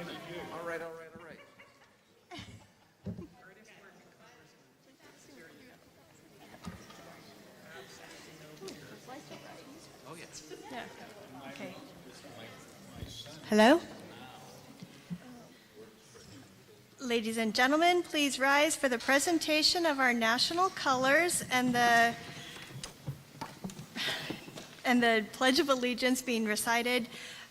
All right. Oh, yes. Yeah. Okay. Hello? Ladies and gentlemen, please rise for the presentation of our national colors and the Pledge of Allegiance being recited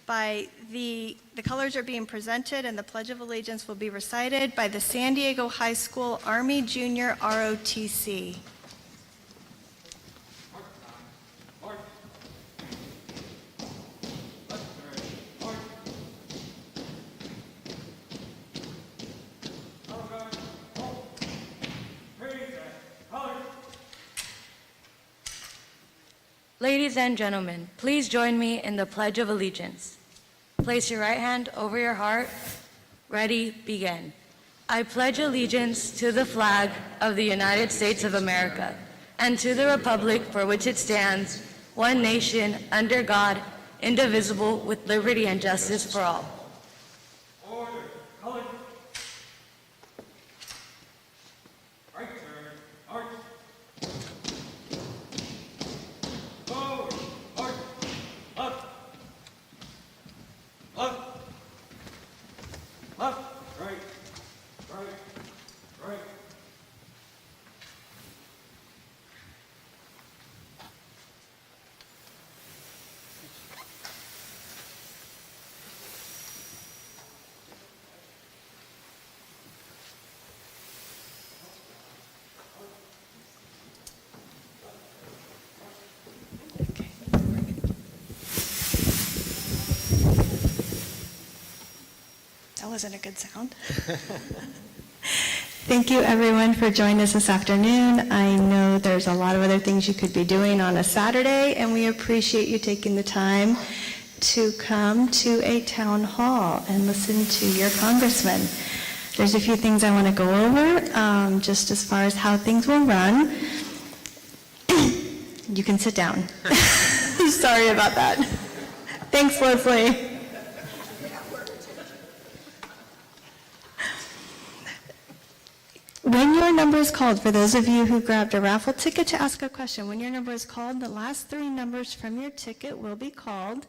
by the colors are being presented and the Pledge of Allegiance will be recited by the San Diego High School Army Junior ROTC. Ladies and gentlemen, please join me in the Pledge of Allegiance. Place your right hand over your heart. Ready, begin. I pledge allegiance to the flag of the United States of America and to the republic for which it stands, one nation, under God, indivisible, with liberty and justice for all. Order, color. Right turn, march. Forward, march. Up. Up. Up. Right. Right. Right. That wasn't a good sound. Thank you, everyone, for joining us this afternoon. I know there's a lot of other things you could be doing on a Saturday, and we appreciate you taking the time to come to a town hall and listen to your congressman. There's a few things I want to go over, just as far as how things will run. You can sit down. Sorry about that. Thanks, Leslie. When your number is called, for those of you who grabbed a raffle ticket to ask a question, when your number is called, the last three numbers from your ticket will be called.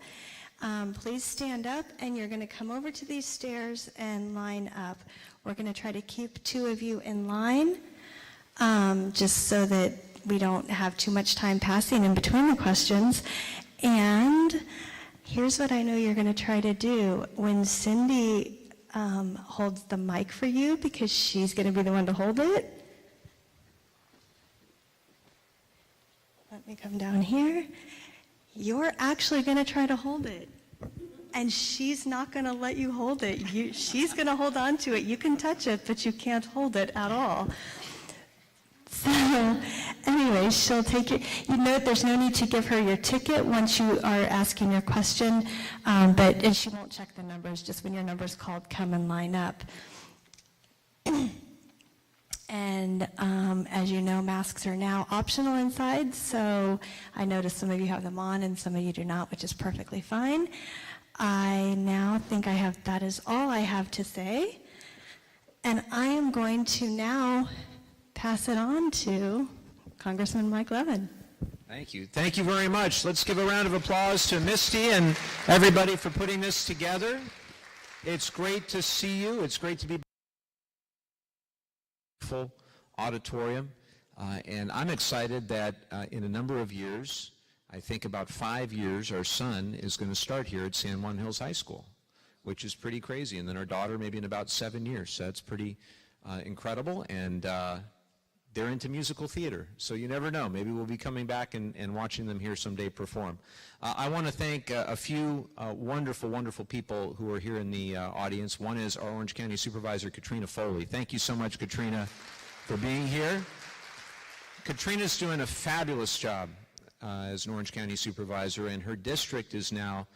Please stand up, and you're going to come over to these stairs and line up. We're going to try to keep two of you in line, just so that we don't have too much time passing in between the questions. And here's what I know you're going to try to do. When Cindy holds the mic for you, because she's going to be the one to hold it. Let me come down here. You're actually going to try to hold it. And she's not going to let you hold it. She's going to hold on to it. You can touch it, but you can't hold it at all. So anyway, she'll take it. You note there's no need to give her your ticket once you are asking your question, and she won't check the numbers. Just when your number's called, come and line up. And as you know, masks are now optional inside, so I notice some of you have them on and some of you do not, which is perfectly fine. I now think that is all I have to say, and I am going to now pass it on to Congressman Mike Levin. Thank you. Thank you very much. Let's give a round of applause to Misty and everybody for putting this together. It's great to see you. It's great to be full auditorium. And I'm excited that in a number of years, I think about 5 years, our son is going to start here at San Juan Hills High School, which is pretty crazy. And then our daughter maybe in about 7 years. So that's pretty incredible. And they're into musical theater, so you never know. Maybe we'll be coming back and watching them here someday perform. I want to thank a few wonderful, wonderful people who are here in the audience. One is our Orange County Supervisor, Katrina Foley. Thank you so much, Katrina, for being here. Katrina's doing a fabulous job as an Orange County Supervisor, and her district is now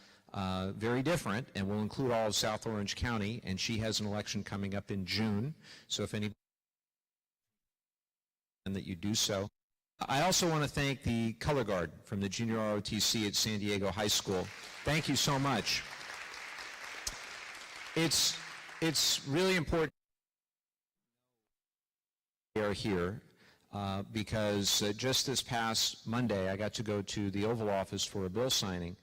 very different and will include all of South Orange County, and she has an election coming up in June. So if any that you do so. I also want to thank the color guard from the Junior ROTC at San Diego High School. Thank you so much. It's it's really important they are here because just this past Monday, I got to go to the Oval Office for a bill signing.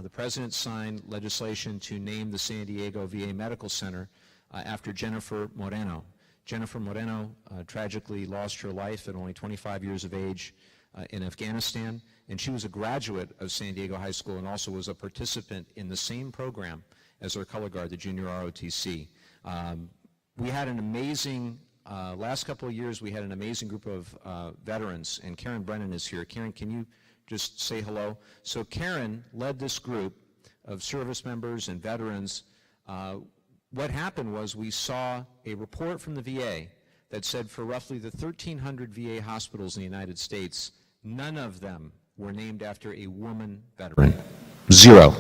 The President signed legislation to name the San Diego VA Medical Center after Jennifer Moreno. Jennifer Moreno tragically lost her life at only 25 years of age in Afghanistan, and she was a graduate of San Diego High School and also was a participant in the same program as her color guard, the junior ROTC. We had an amazing, last couple of years, we had an amazing group of veterans, and Karen Brennan is here. Karen, can you just say hello? So Karen led this group of service members and veterans. What happened was we saw a report from the VA that said for roughly the 1,300 VA hospitals in the United States, none of them were named after a woman veteran. Zero.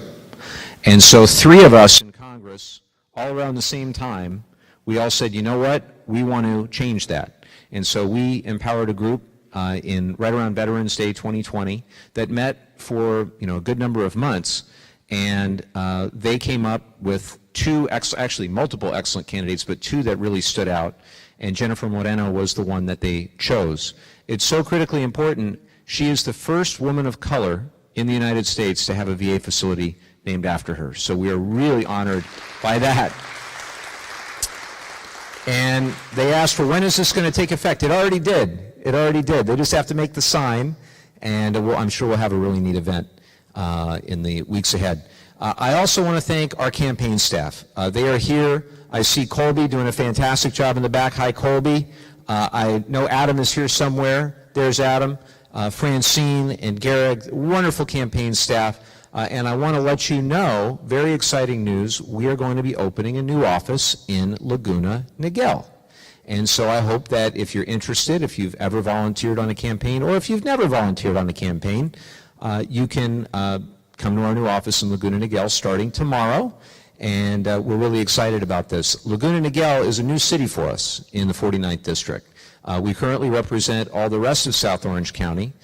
And so 3 of us in Congress, all around the same time, we all said, you know what, we want to change that. And so we empowered a group right around Veterans Day 2020 that met for a good number of months, and they came up with multiple excellent candidates, but 2 that really stood out, and Jennifer Moreno was the one that they chose. It's so critically important. She is the first woman of color in the United States to have a VA facility named after her. So we are really honored by that. And they asked for when is this going to take effect? It already did. It already did. They just have to make the sign, and I'm sure we'll have a really neat event in the weeks ahead. I also want to thank our campaign staff. They are here. I see Colby doing a fantastic job in the back. Hi, Colby. I know Adam is here somewhere. There's Adam. Francine and Garrick, wonderful campaign staff. And I want to let you know, very exciting news, we are going to be opening a new office in Laguna Niguel. And so I hope that if you're interested, if you've ever volunteered on a campaign, or if you've never volunteered on a campaign, you can come to our new office in Laguna Niguel starting tomorrow. And we're really excited about this. Laguna Niguel is a new city for us in the 49th District. We currently represent all the rest of South Orange County.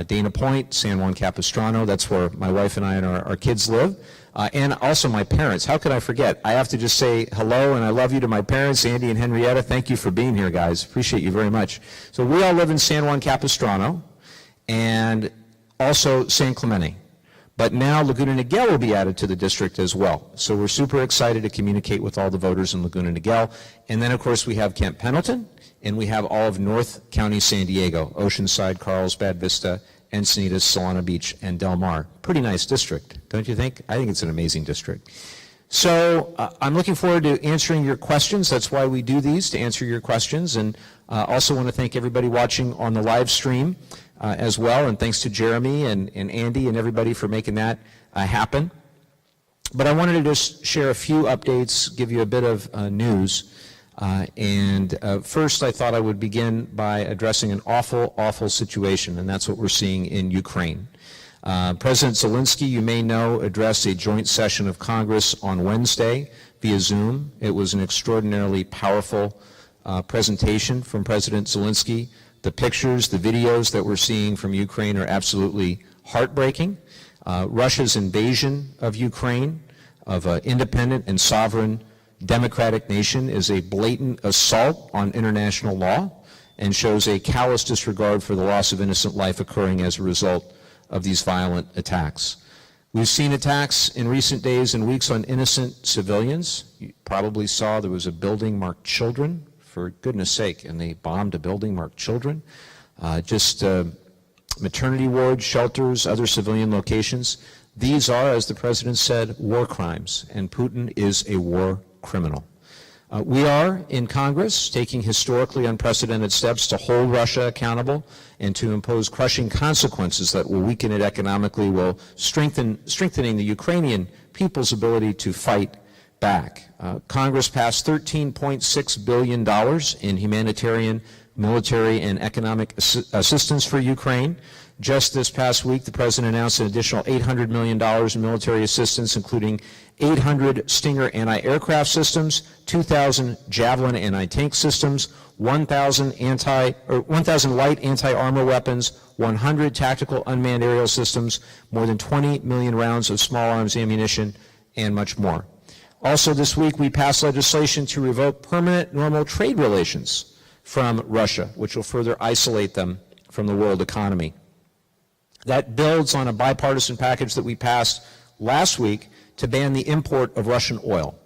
Dana Point, San Juan Capistrano, that's where my wife and I and our kids live, and also my parents. How could I forget? I have to just say hello and I love you to my parents, Andy and Henrietta. Thank you for being here, guys. Appreciate you very much. So we all live in San Juan Capistrano and also San Clemente. But now Laguna Niguel will be added to the district as well. So we're super excited to communicate with all the voters in Laguna Niguel. And then, of course, we have Camp Pendleton, and we have all of North County San Diego, Oceanside, Carlsbad Vista, Encinitas, Solana Beach, and Del Mar. Pretty nice district, don't you think? I think it's an amazing district. So I'm looking forward to answering your questions. That's why we do these, to answer your questions. And also want to thank everybody watching on the live stream as well. And thanks to Jeremy and Andy and everybody for making that happen. But I wanted to just share a few updates, give you a bit of news. First, I thought I would begin by addressing an awful, awful situation, and that's what we're seeing in Ukraine. President Zelensky, you may know, addressed a joint session of Congress on Wednesday via Zoom. It was an extraordinarily powerful presentation from President Zelensky. The pictures, the videos that we're seeing from Ukraine are absolutely heartbreaking. Russia's invasion of Ukraine, of an independent and sovereign democratic nation, is a blatant assault on international law and shows a callous disregard for the loss of innocent life occurring as a result of these violent attacks. We've seen attacks in recent days and weeks on innocent civilians. You probably saw there was a building marked children, for goodness sake, and they bombed a building marked children. Maternity wards, shelters, other civilian locations. These are, as the president said, war crimes, and Putin is a war criminal. We are, in Congress, taking historically unprecedented steps to hold Russia accountable and to impose crushing consequences that will weaken it economically, will strengthening the Ukrainian people's ability to fight back. Congress passed $13.6 billion in humanitarian, military, and economic assistance for Ukraine. Just this past week, the president announced an additional $800 million in military assistance, including 800 Stinger anti-aircraft systems, 2,000 Javelin anti-tank systems, 1,000 light anti-armor weapons, 100 tactical unmanned aerial systems, more than 20 million rounds of small arms ammunition, and much more. Also this week, we passed legislation to revoke permanent normal trade relations from Russia, which will further isolate them from the world economy. That builds on a bipartisan package that we passed last week to ban the import of Russian oil.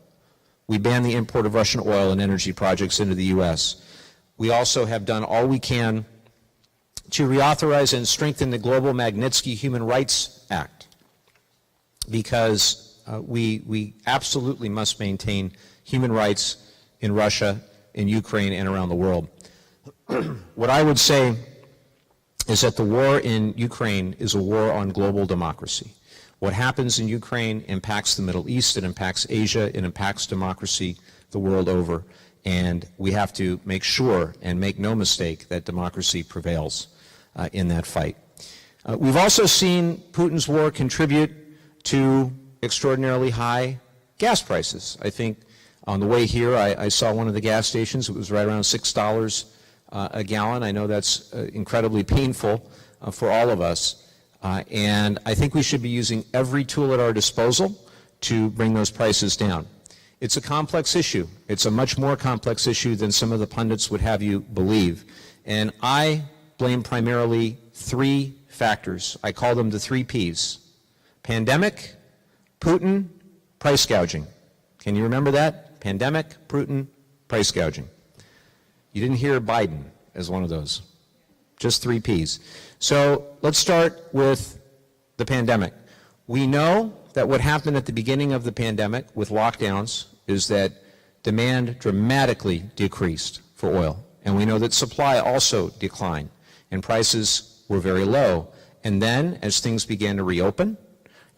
We banned the import of Russian oil and energy projects into the U.S. We also have done all we can to reauthorize and strengthen the Global Magnitsky Human Rights Act, because we absolutely must maintain human rights in Russia, in Ukraine, and around the world. What I would say is that the war in Ukraine is a war on global democracy. What happens in Ukraine impacts the Middle East, it impacts Asia, it impacts democracy the world over, and we have to make sure and make no mistake that democracy prevails in that fight. We've also seen Putin's war contribute to extraordinarily high gas prices. I think on the way here, I saw one of the gas stations. It was right around $6 a gallon. I know that's incredibly painful for all of us. And I think we should be using every tool at our disposal to bring those prices down. It's a complex issue. It's a much more complex issue than some of the pundits would have you believe. And I blame primarily three factors. I call them the 3 Ps. Pandemic, Putin, price gouging. Can you remember that? Pandemic, Putin, price gouging. You didn't hear Biden as one of those. Just 3 Ps. So let's start with the pandemic. We know that what happened at the beginning of the pandemic with lockdowns is that demand dramatically decreased for oil. And we know that supply also declined and prices were very low. And then as things began to reopen,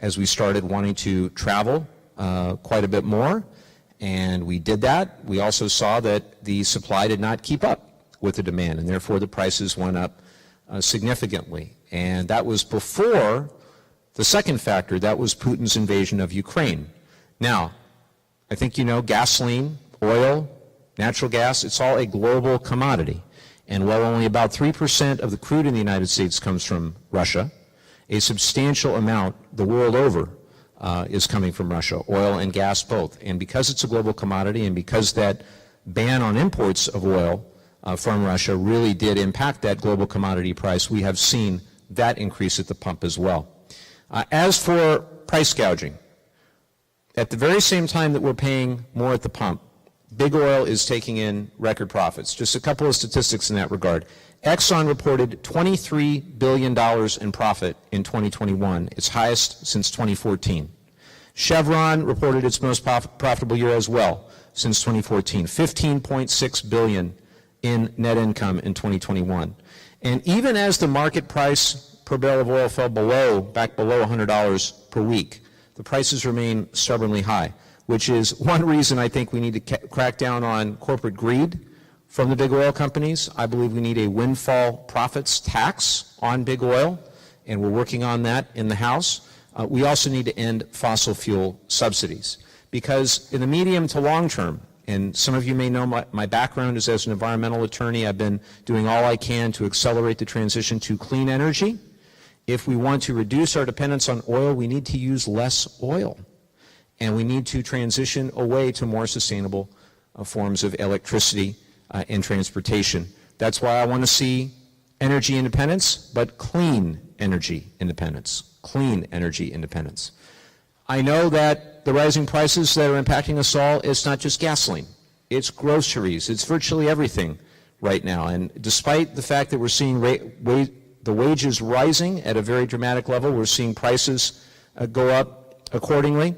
as we started wanting to travel quite a bit more, and we did that, we also saw that the supply did not keep up with the demand, and therefore the prices went up significantly. And that was before the second factor, that was Putin's invasion of Ukraine. Now, I think you know gasoline, oil, natural gas, it's all a global commodity. And while only about 3% of the crude in the United States comes from Russia, a substantial amount the world over is coming from Russia, oil and gas both. And because it's a global commodity and because that ban on imports of oil from Russia really did impact that global commodity price, we have seen that increase at the pump as well. As for price gouging, at the very same time that we're paying more at the pump, big oil is taking in record profits. Just a couple of statistics in that regard. Exxon reported $23 billion in profit in 2021, its highest since 2014. Chevron reported its most profitable year as well since 2014, $15.6 billion in net income in 2021. And even as the market price per barrel of oil fell back below $100 per week, the prices remain stubbornly high, which is one reason I think we need to crack down on corporate greed from the big oil companies. I believe we need a windfall profits tax on big oil, and we're working on that in the House. We also need to end fossil fuel subsidies, because in the medium to long term, and some of you may know my background is as an environmental attorney. I've been doing all I can to accelerate the transition to clean energy. If we want to reduce our dependence on oil, we need to use less oil, and we need to transition away to more sustainable forms of electricity and transportation. That's why I want to see energy independence, but clean energy independence. Clean energy independence. I know that the rising prices that are impacting us all, it's not just gasoline. It's groceries. It's virtually everything right now. And despite the fact that we're seeing the wages rising at a very dramatic level, we're seeing prices go up accordingly.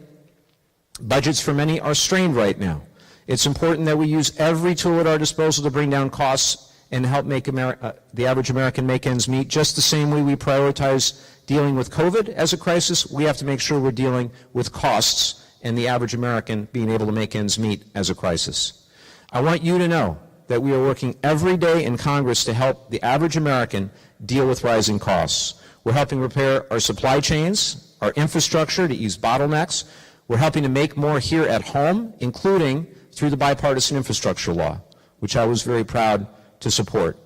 Budgets for many are strained right now. It's important that we use every tool at our disposal to bring down costs and help make the average American make ends meet. Just the same way we prioritize dealing with COVID as a crisis, we have to make sure we're dealing with costs and the average American being able to make ends meet as a crisis. I want you to know that we are working every day in Congress to help the average American deal with rising costs. We're helping repair our supply chains, our infrastructure to ease bottlenecks. We're helping to make more here at home, including through the bipartisan infrastructure law, which I was very proud to support.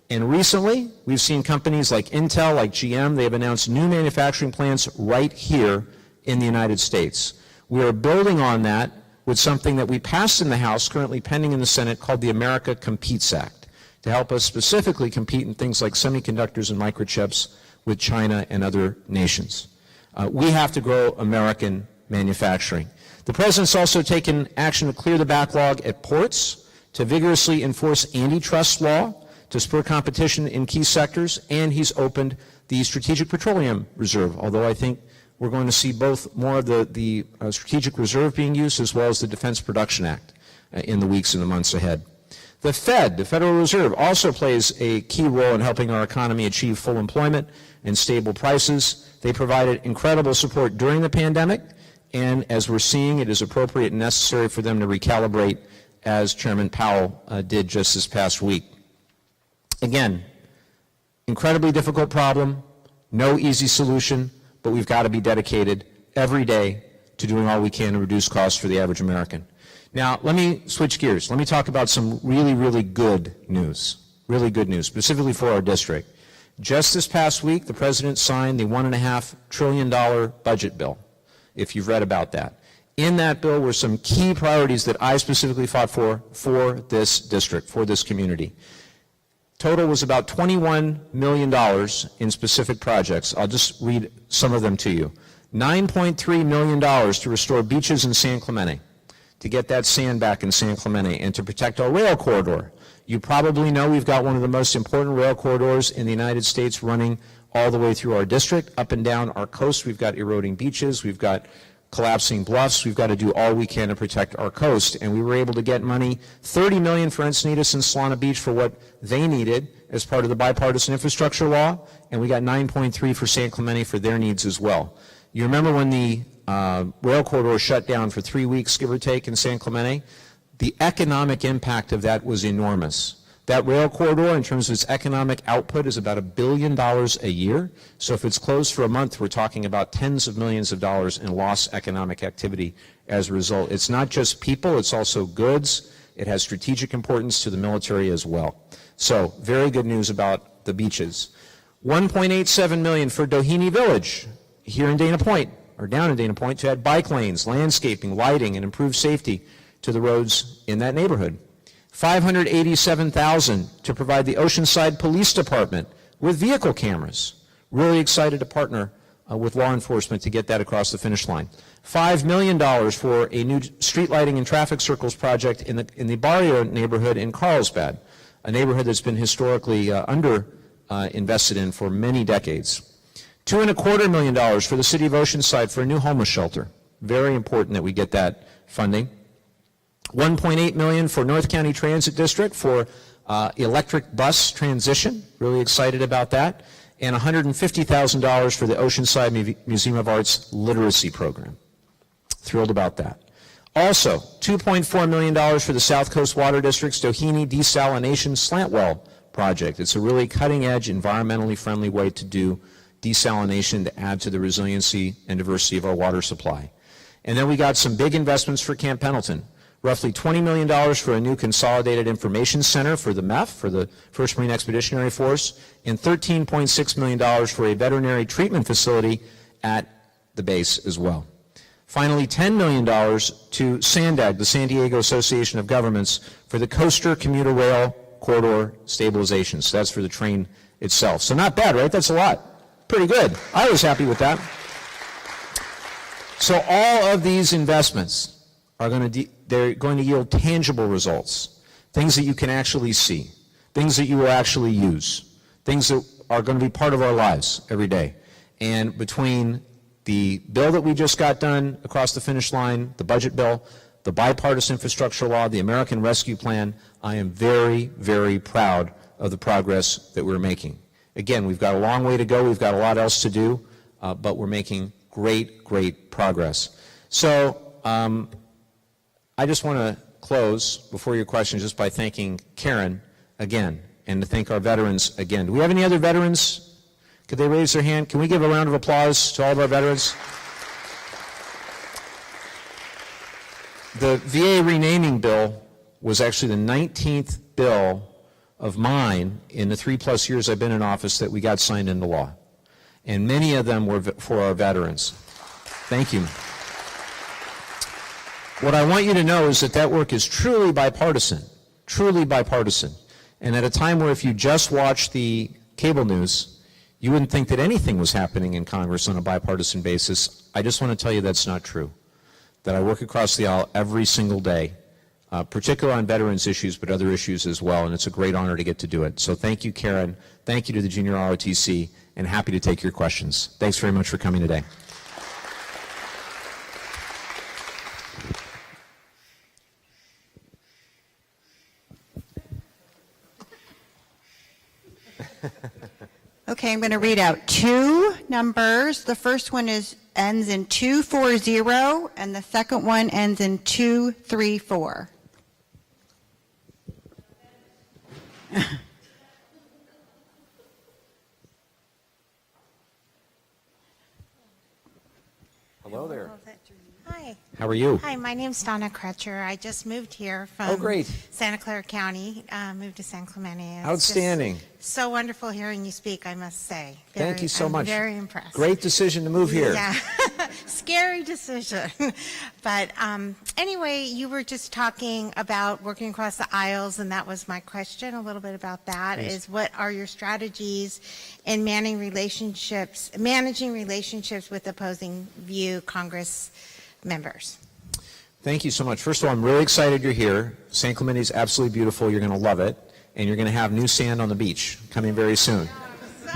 And recently, we've seen companies like Intel, like GM, they have announced new manufacturing plants right here in the United States. We are building on that with something that we passed in the House, currently pending in the Senate, called the America Competes Act, to help us specifically compete in things like semiconductors and microchips with China and other nations. We have to grow American manufacturing. The President's also taken action to clear the backlog at ports, to vigorously enforce antitrust law, to spur competition in key sectors, and he's opened the Strategic Petroleum Reserve, although I think we're going to see both more of the Strategic Reserve being used as well as the Defense Production Act in the weeks and the months ahead. The Fed, the Federal Reserve, also plays a key role in helping our economy achieve full employment and stable prices. They provided incredible support during the pandemic, and as we're seeing, it is appropriate and necessary for them to recalibrate, as Chairman Powell did just this past week. Again, incredibly difficult problem, no easy solution, but we've got to be dedicated every day to doing all we can to reduce costs for the average American. Now, let me switch gears. Let me talk about some really, really good news, specifically for our district. Just this past week, the President signed the $1.5 trillion budget bill, if you've read about that. In that bill were some key priorities that I specifically fought for this district, for this community. Total was about $21 million in specific projects. I'll just read some of them to you. $9.3 million to restore beaches in San Clemente, to get that sand back in San Clemente, and to protect our rail corridor. You probably know we've got one of the most important rail corridors in the United States running all the way through our district, up and down our coast. We've got eroding beaches, we've got collapsing bluffs. We've got to do all we can to protect our coast, and we were able to get money, $30 million for Encinitas and Solana Beach for what they needed as part of the bipartisan infrastructure law, and we got $9.3 for San Clemente for their needs as well. You remember when the rail corridor shut down for 3 weeks, give or take, in San Clemente? The economic impact of that was enormous. That rail corridor, in terms of its economic output, is about $1 billion a year. So if it's closed for a month, we're talking about tens of millions of dollars in lost economic activity as a result. It's not just people, it's also goods. It has strategic importance to the military as well. So very good news about the beaches. $1.87 million for Doheny Village here in Dana Point, or down in Dana Point, to add bike lanes, landscaping, lighting, and improve safety to the roads in that neighborhood. $587,000 to provide the Oceanside Police Department with vehicle cameras. Really excited to partner with law enforcement to get that across the finish line. $5 million for a new street lighting and traffic circles project in the Barrio neighborhood in Carlsbad, a neighborhood that's been historically invested in for many decades. $2.25 million for the city of Oceanside for a new homeless shelter. Very important that we get that funding. $1.8 million for North County Transit District for electric bus transition. Really excited about that. And $150,000 for the Oceanside Museum of Art's literacy program. Thrilled about that. Also, $2.4 million for the South Coast Water District's Doheny Desalination Slant Well project. It's a really cutting-edge, environmentally friendly way to do desalination to add to the resiliency and diversity of our water supply. And then we got some big investments for Camp Pendleton. Roughly $20 million for a new consolidated information center for the MEF, for the 1st Marine Expeditionary Force, and $13.6 million for a veterinary treatment facility at the base as well. Finally, $10 million to SANDAG, the San Diego Association of Governments, for the Coaster Commuter Rail Corridor Stabilization. So that's for the train itself. So not bad, right? That's a lot. Pretty good. I was happy with that. So all of these investments are they're going to yield tangible results, things that you can actually see, things that you will actually use, things that are going to be part of our lives every day. And between the bill that we just got done across the finish line, the budget bill, the bipartisan infrastructure law, the American Rescue Plan, I am very, very proud of the progress that we're making. Again, we've got a long way to go. We've got a lot else to do, but we're making great, great progress. So I just want to close before your questions just by thanking Karen again and to thank our veterans again. Do we have any other veterans? Could they raise their hand? Can we give a round of applause to all of our veterans? The VA renaming bill was actually the 19th bill of mine in the 3+ years I've been in office that we got signed into law. And many of them were for our veterans. Thank you. What I want you to know is that that work is truly bipartisan, truly bipartisan. And at a time where if you just watch the cable news, you wouldn't think that anything was happening in Congress on a bipartisan basis. I just want to tell you that's not true, that I work across the aisle every single day, particularly on veterans issues, but other issues as well, and it's a great honor to get to do it. So thank you, Karen. Thank you to the Junior ROTC, and happy to take your questions. Thanks very much for coming today. Okay, I'm going to read out two numbers. The first one ends in 240, and the second one ends in 234. Hello there. Hi. How are you? Hi, my name's Donna Crutcher. I just moved here from Oh, great. Santa Clara County, moved to San Clemente. It's Outstanding. just so wonderful hearing you speak, I must say. Thank you so I'm much. very impressed. Great decision to move here. Yeah, scary decision. But anyway, you were just talking about working across the aisles, and that was my question, a little bit about that, Yes. is what are your strategies in managing relationships with opposing view Congress members? Thank you so much. First of all, I'm really excited you're here. San Clemente is absolutely beautiful. You're going to love it. And you're going to have new sand on the beach coming very soon,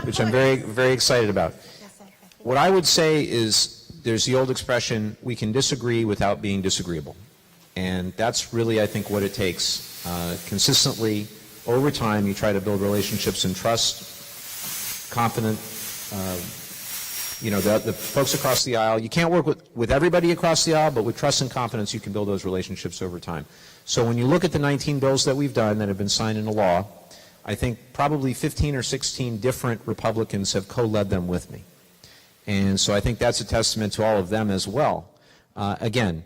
which I'm very, very excited about. What I would say is there's the old expression, we can disagree without being disagreeable. And that's really, I think, what it takes. Consistently, over time, you try to build relationships and trust, confident, the folks across the aisle. You can't work with everybody across the aisle, but with trust and confidence, you can build those relationships over time. So when you look at the 19 bills that we've done that have been signed into law, I think probably 15 or 16 different Republicans have co-led them with me. And so I think that's a testament to all of them as well. Again,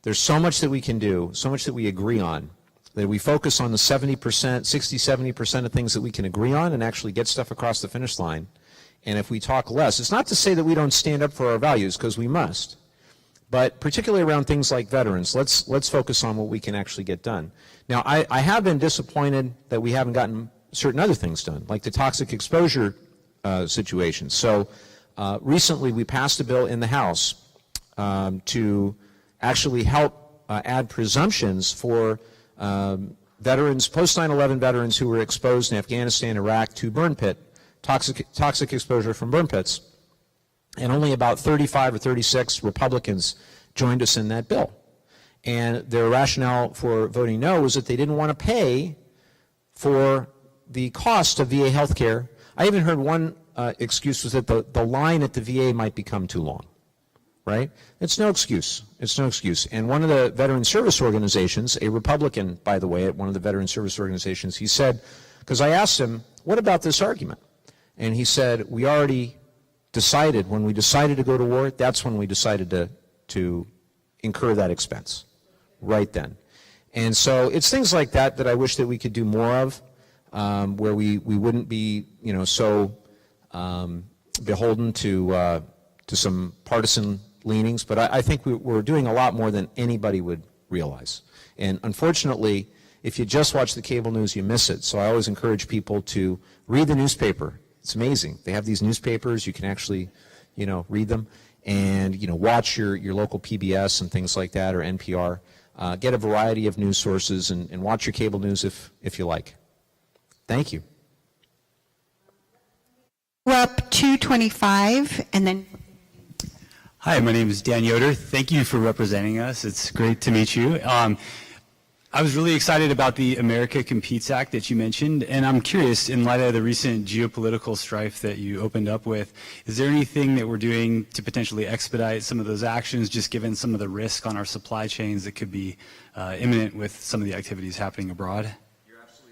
there's so much that we can do, so much that we agree on, that we focus on the 70%, 60, 70% of things that we can agree on and actually get stuff across the finish line. And if we talk less, it's not to say that we don't stand up for our values, because we must. But particularly around things like veterans, let's focus on what we can actually get done. Now, I have been disappointed that we haven't gotten certain other things done, like the toxic exposure situation. So recently we passed a bill in the House to actually help add presumptions for veterans, post 9/11 veterans who were exposed in Afghanistan, Iraq to burn pit, toxic exposure from burn pits. And only about 35 or 36 Republicans joined us in that bill. And their rationale for voting no was that they didn't want to pay for the cost of VA health care. I even heard one excuse was that the line at the VA might become too long, right? It's no excuse. It's no excuse. And one of the veteran service organizations, a Republican, by the way, at one of the veteran service organizations, he said, because I asked him, what about this argument? And he said, we already decided, when we decided to go to war, that's when we decided to incur that expense, right then. And so it's things like that that I wish that we could do more of, where we wouldn't be, so beholden to some partisan leanings. But I think we're doing a lot more than anybody would realize. And unfortunately, if you just watch the cable news, you miss it. So I always encourage people to read the newspaper. It's amazing. They have these newspapers. You can actually, read them, and watch your local PBS and things like that, or NPR. Get a variety of news sources and watch your cable news if you like. Thank you. We're up 225, and then. Hi, my name is Dan Yoder. Thank you for representing us. It's great to meet you. I was really excited about the America Competes Act that you mentioned, and I'm curious, in light of the recent geopolitical strife that you opened up with, is there anything that we're doing to potentially expedite some of those actions, just given some of the risk on our supply chains that could be imminent with some of the activities happening abroad?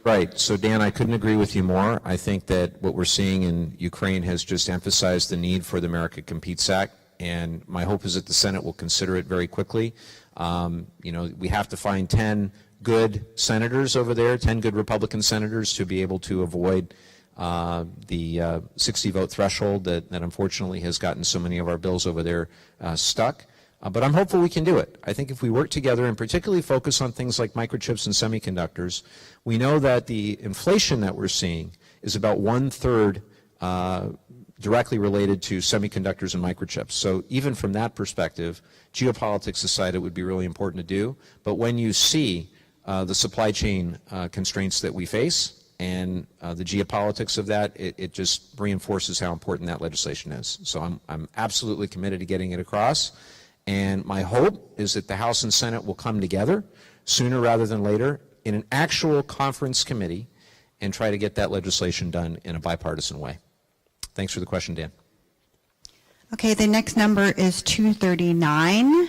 Right. So, Dan, I couldn't agree with you more. I think that what we're seeing in Ukraine has just emphasized the need for the America Competes Act, and my hope is that the Senate will consider it very quickly. We have to find 10 good senators over there, 10 good Republican senators, to be able to avoid the 60-vote threshold that unfortunately has gotten so many of our bills over there stuck. But I'm hopeful we can do it. I think if we work together and particularly focus on things like microchips and semiconductors, we know that the inflation that we're seeing is about 1/3 directly related to semiconductors and microchips. So even from that perspective, geopolitics aside, it would be really important to do. But when you see the supply chain constraints that we face and the geopolitics of that, it just reinforces how important that legislation is. So I'm absolutely committed to getting it across. And my hope is that the House and Senate will come together sooner rather than later in an actual conference committee and try to get that legislation done in a bipartisan way. Thanks for the question, Dan. Okay, the next number is 239.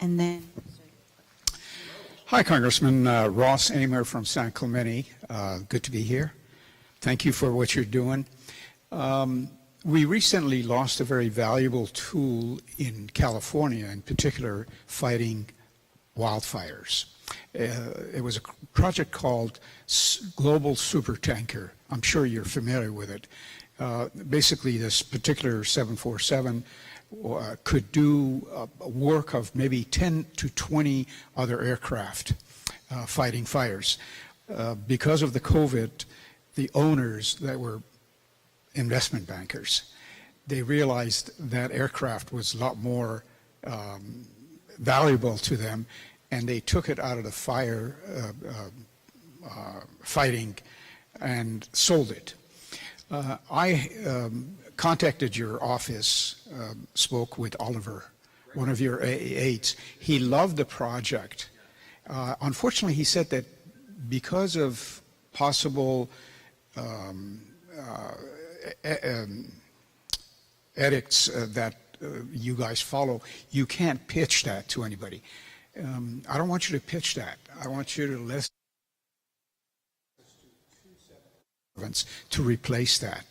And then, Hi, Congressman Ross Amer from San Clemente. Good to be here. Thank you for what you're doing. We recently lost a very valuable tool in California, in particular, fighting wildfires. It was a project called Global Supertanker. I'm sure you're familiar with it. Basically, this particular 747 could do work of maybe 10 to 20 other aircraft fighting fires. Because of the COVID, the owners that were investment bankers, they realized that aircraft was a lot more valuable to them, and they took it out of the fire fighting and sold it. I contacted your office, spoke with Oliver, one of your aides. He loved the project. Unfortunately, he said that because of possible edicts that you guys follow, you can't pitch that to anybody. I don't want you to pitch that. I want you to list to replace that.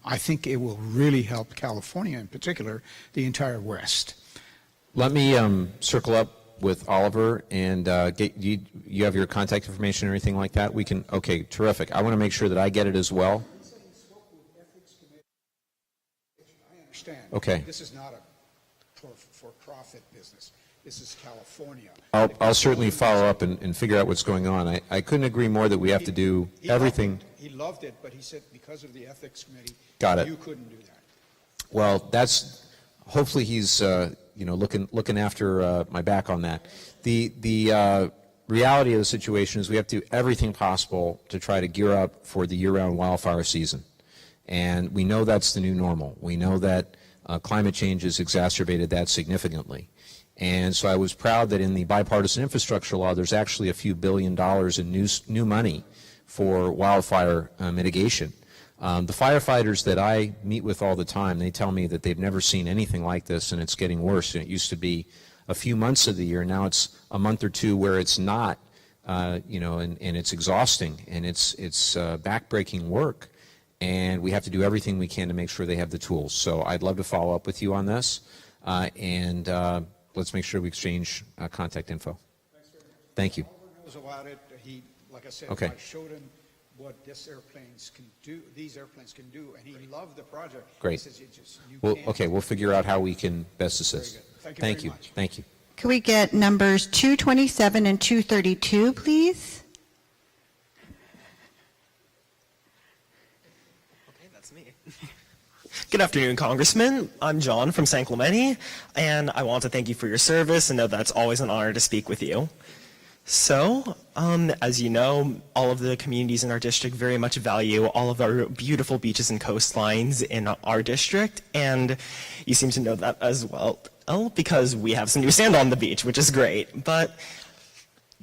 I think it will really help California, in particular, the entire West. Let me circle up with Oliver and you have your contact information or anything like that? We can, okay, terrific. I want to make sure that I get it as well. I understand. Okay. This is not a for-profit business. This is California. I'll certainly follow up and figure out what's going on. I couldn't agree more that we have to do everything. He loved it, but he said because of the ethics committee, you couldn't do that. Well, that's, hopefully he's, looking after my back on that. The reality of the situation is we have to do everything possible to try to gear up for the year-round wildfire season. And we know that's the new normal. We know that climate change has exacerbated that significantly. And so I was proud that in the bipartisan infrastructure law, there's actually a few $1 billion in new money for wildfire mitigation. The firefighters that I meet with all the time, they tell me that they've never seen anything like this, and it's getting worse. And it used to be a few months of the year. Now it's a month or two where it's not, and it's exhausting, and it's backbreaking work. And we have to do everything we can to make sure they have the tools. So I'd love to follow up with you on this, and let's make sure we exchange contact info. Thank you. Oliver knows about it. He, like I said, Okay. I showed him what these airplanes can do, and he loved the project. Great. He says, Well, can't. okay, we'll figure out how we can best assist. Very good. Thank you very much. Thank you. can we get numbers 227 and 232, please? Okay, that's me. Good afternoon, Congressman. I'm John from San Clemente, and I want to thank you for your service and know that's always an honor to speak with you. So, as you know, all of the communities in our district very much value all of our beautiful beaches and coastlines in our district, and you seem to know that as well, because we have some new sand on the beach, which is great. But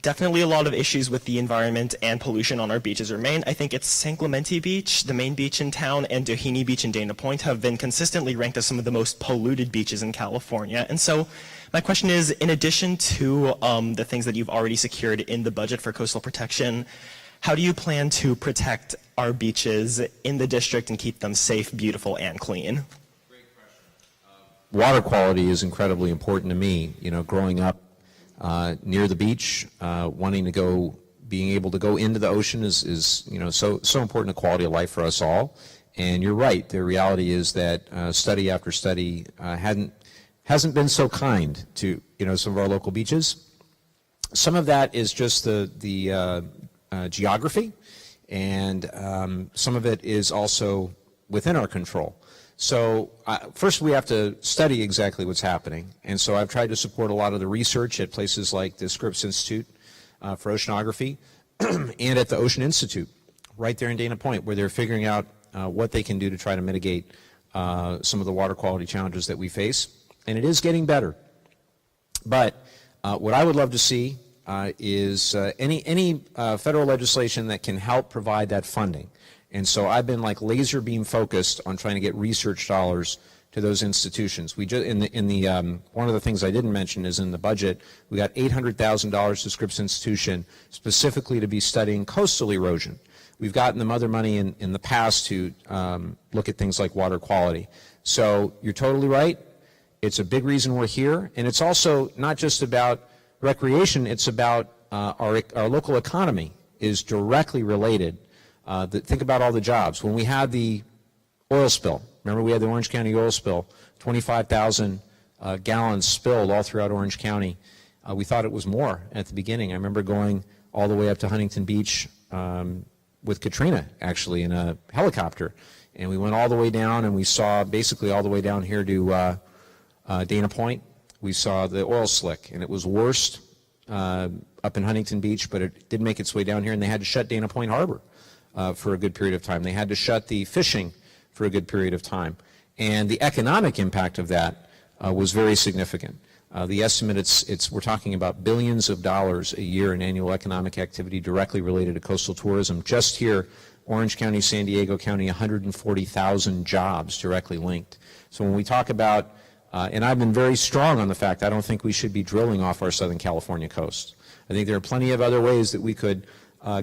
definitely a lot of issues with the environment and pollution on our beaches remain. I think it's San Clemente Beach, the main beach in town, and Doheny Beach and Dana Point have been consistently ranked as some of the most polluted beaches in California. And so my question is, in addition to the things that you've already secured in the budget for coastal protection, how do you plan to protect our beaches in the district and keep them safe, beautiful, and clean? Water quality is incredibly important to me. Growing up near the beach, being able to go into the ocean is so important to quality of life for us all. And you're right. The reality is that study after study hadn't hasn't been so kind to, some of our local beaches. Some of that is just the geography, and some of it is also within our control. So first we have to study exactly what's happening, and so I've tried to support a lot of the research at places like the Scripps Institute for Oceanography and at the Ocean Institute right there in Dana Point, where they're figuring out what they can do to try to mitigate some of the water quality challenges that we face. And it is getting better. But what I would love to see is any federal legislation that can help provide that funding. And so I've been like laser beam focused on trying to get research dollars to those institutions. We just one of the things I didn't mention is in the budget we got $800,000 to Scripps Institution specifically to be studying coastal erosion. We've gotten them other money in the past to look at things like water quality. So you're totally right. It's a big reason we're here, and it's also not just about recreation. It's about our local economy is directly related. Think about all the jobs. When we had the oil spill, remember we had the Orange County oil spill, 25,000 gallons spilled all throughout Orange County. We thought it was more at the beginning. I remember going all the way up to Huntington Beach with Katrina, actually, in a helicopter. And we went all the way down, and we saw basically all the way down here to Dana Point. We saw the oil slick, and it was worst up in Huntington Beach, but it did make its way down here, and they had to shut Dana Point Harbor for a good period of time. They had to shut the fishing for a good period of time. And the economic impact of that was very significant. The estimate, we're talking about billions of dollars a year in annual economic activity directly related to coastal tourism. Just here, Orange County, San Diego County, 140,000 jobs directly linked. So when we talk about, and I've been very strong on the fact I don't think we should be drilling off our Southern California coast. I think there are plenty of other ways that we could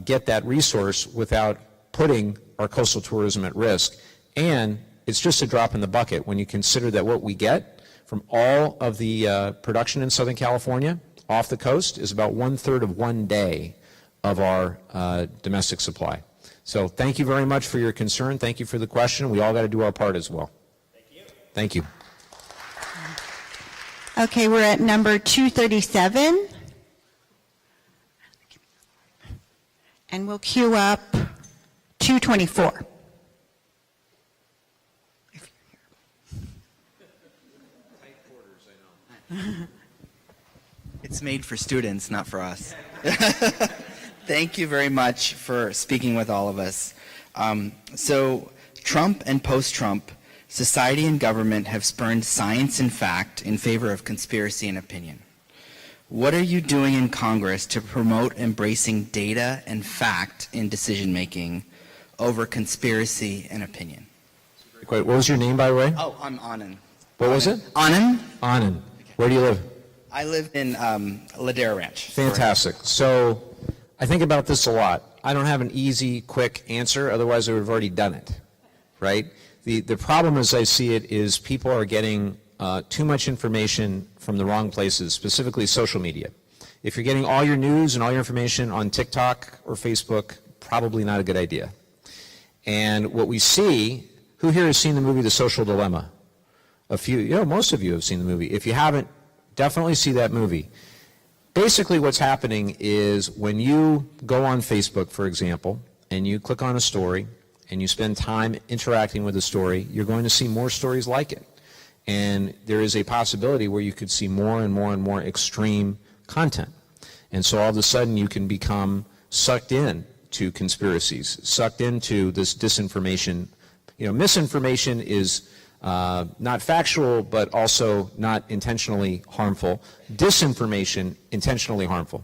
get that resource without putting our coastal tourism at risk. And it's just a drop in the bucket when you consider that what we get from all of the production in Southern California off the coast is about 1/3 of 1 day of our domestic supply. So thank you very much for your concern. Thank you for the question. We all got to do our part as well. Thank you. Thank you. Okay, we're at number 237. And we'll queue up 224. It's made for students, not for us. Thank you very much for speaking with all of us. So Trump and post-Trump, society and government have spurned science and fact in favor of conspiracy and opinion. What are you doing in Congress to promote embracing data and fact in decision-making over conspiracy and opinion? What was your name, by the way? Oh, I'm Anand. What was it? Anand? Anand. Where do you live? I live in Ladera Ranch. Fantastic. So I think about this a lot. I don't have an easy, quick answer, otherwise I would have already done it, right? The problem as I see it is people are getting too much information from the wrong places, specifically social media. If you're getting all your news and all your information on TikTok or Facebook, probably not a good idea. And what we see, who here has seen the movie The Social Dilemma? A few, most of you have seen the movie. If you haven't, definitely see that movie. Basically what's happening is when you go on Facebook, for example, and you click on a story and you spend time interacting with the story, you're going to see more stories like it. And there is a possibility where you could see more and more and more extreme content. And so all of a sudden you can become sucked in to conspiracies, sucked into this disinformation. Misinformation is not factual, but also not intentionally harmful. Disinformation, intentionally harmful.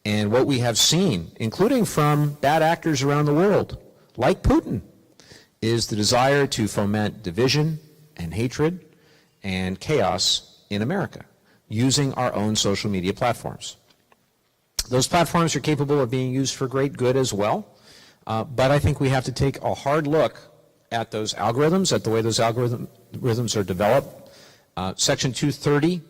And what we have seen, including from bad actors around the world, like Putin, is the desire to foment division and hatred and chaos in America using our own social media platforms. Those platforms are capable of being used for great good as well, but I think we have to take a hard look at those algorithms, at the way those algorithms are developed. Section 230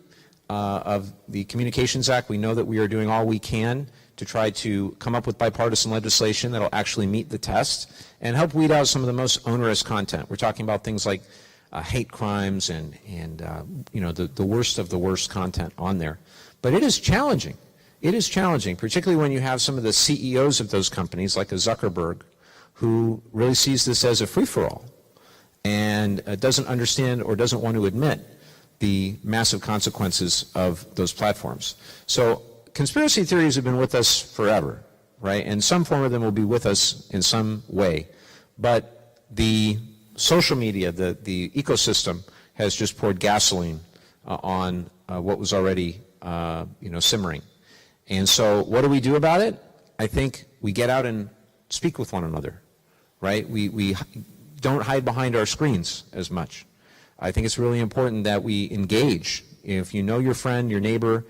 of the Communications Act, we know that we are doing all we can to try to come up with bipartisan legislation that will actually meet the test and help weed out some of the most onerous content. We're talking about things like hate crimes and the worst of the worst content on there. But it is challenging. It is challenging, particularly when you have some of the CEOs of those companies, like a Zuckerberg, who really sees this as a free-for-all and doesn't understand or doesn't want to admit the massive consequences of those platforms. So conspiracy theories have been with us forever, right? And some form of them will be with us in some way. But the social media, the ecosystem, has just poured gasoline on what was already, simmering. And so what do we do about it? I think we get out and speak with one another, right? We don't hide behind our screens as much. I think it's really important that we engage. If you know your friend, your neighbor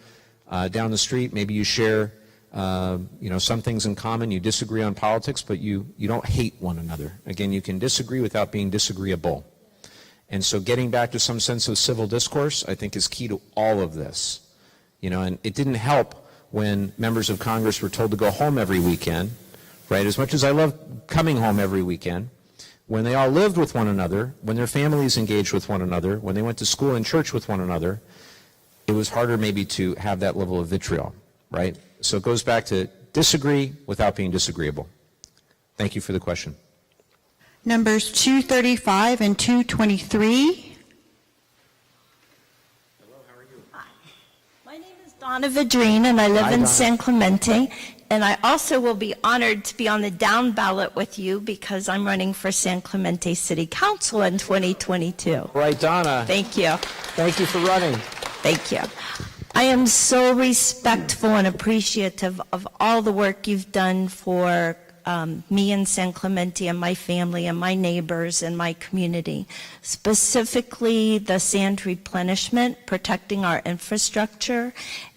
down the street, maybe you share some things in common, you disagree on politics, but you don't hate one another. Again, you can disagree without being disagreeable. And so getting back to some sense of civil discourse, I think, is key to all of this. And it didn't help when members of Congress were told to go home every weekend, right? As much as I love coming home every weekend, when they all lived with one another, when their families engaged with one another, when they went to school and church with one another, it was harder maybe to have that level of vitriol, right? So it goes back to disagree without being disagreeable. Thank you for the question. Numbers 235 and 223. My name is Donna Vidrine, and I live Hi, in Donna. San Clemente. And I also will be honored to be on the down ballot with you because I'm running for San Clemente City Council in 2022. Right, Donna. Thank you. Thank you for running. Thank you. I am so respectful and appreciative of all the work you've done for me in San Clemente and my family and my neighbors and my community, specifically the sand replenishment, protecting our infrastructure,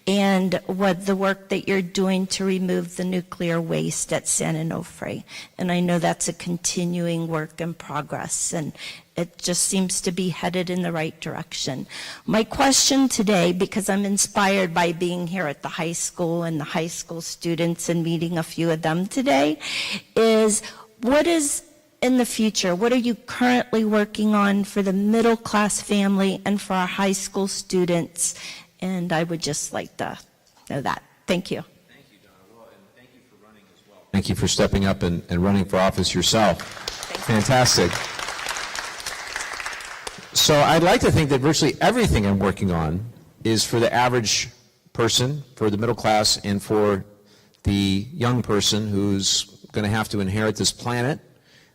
and what the work that you're doing to remove the nuclear waste at San Onofre. And I know that's a continuing work in progress, and it just seems to be headed in the right direction. My question today, because I'm inspired by being here at the high school and the high school students and meeting a few of them today, is what is in the future? What are you currently working on for the middle class family and for our high school students? And I would just like to know that. Thank you. Thank you, Donna. Well, and thank you for running as well. Thank you for stepping up and running for office yourself. Fantastic. So I'd like to think that virtually everything I'm working on is for the average person, for the middle class, and for the young person who's going to have to inherit this planet.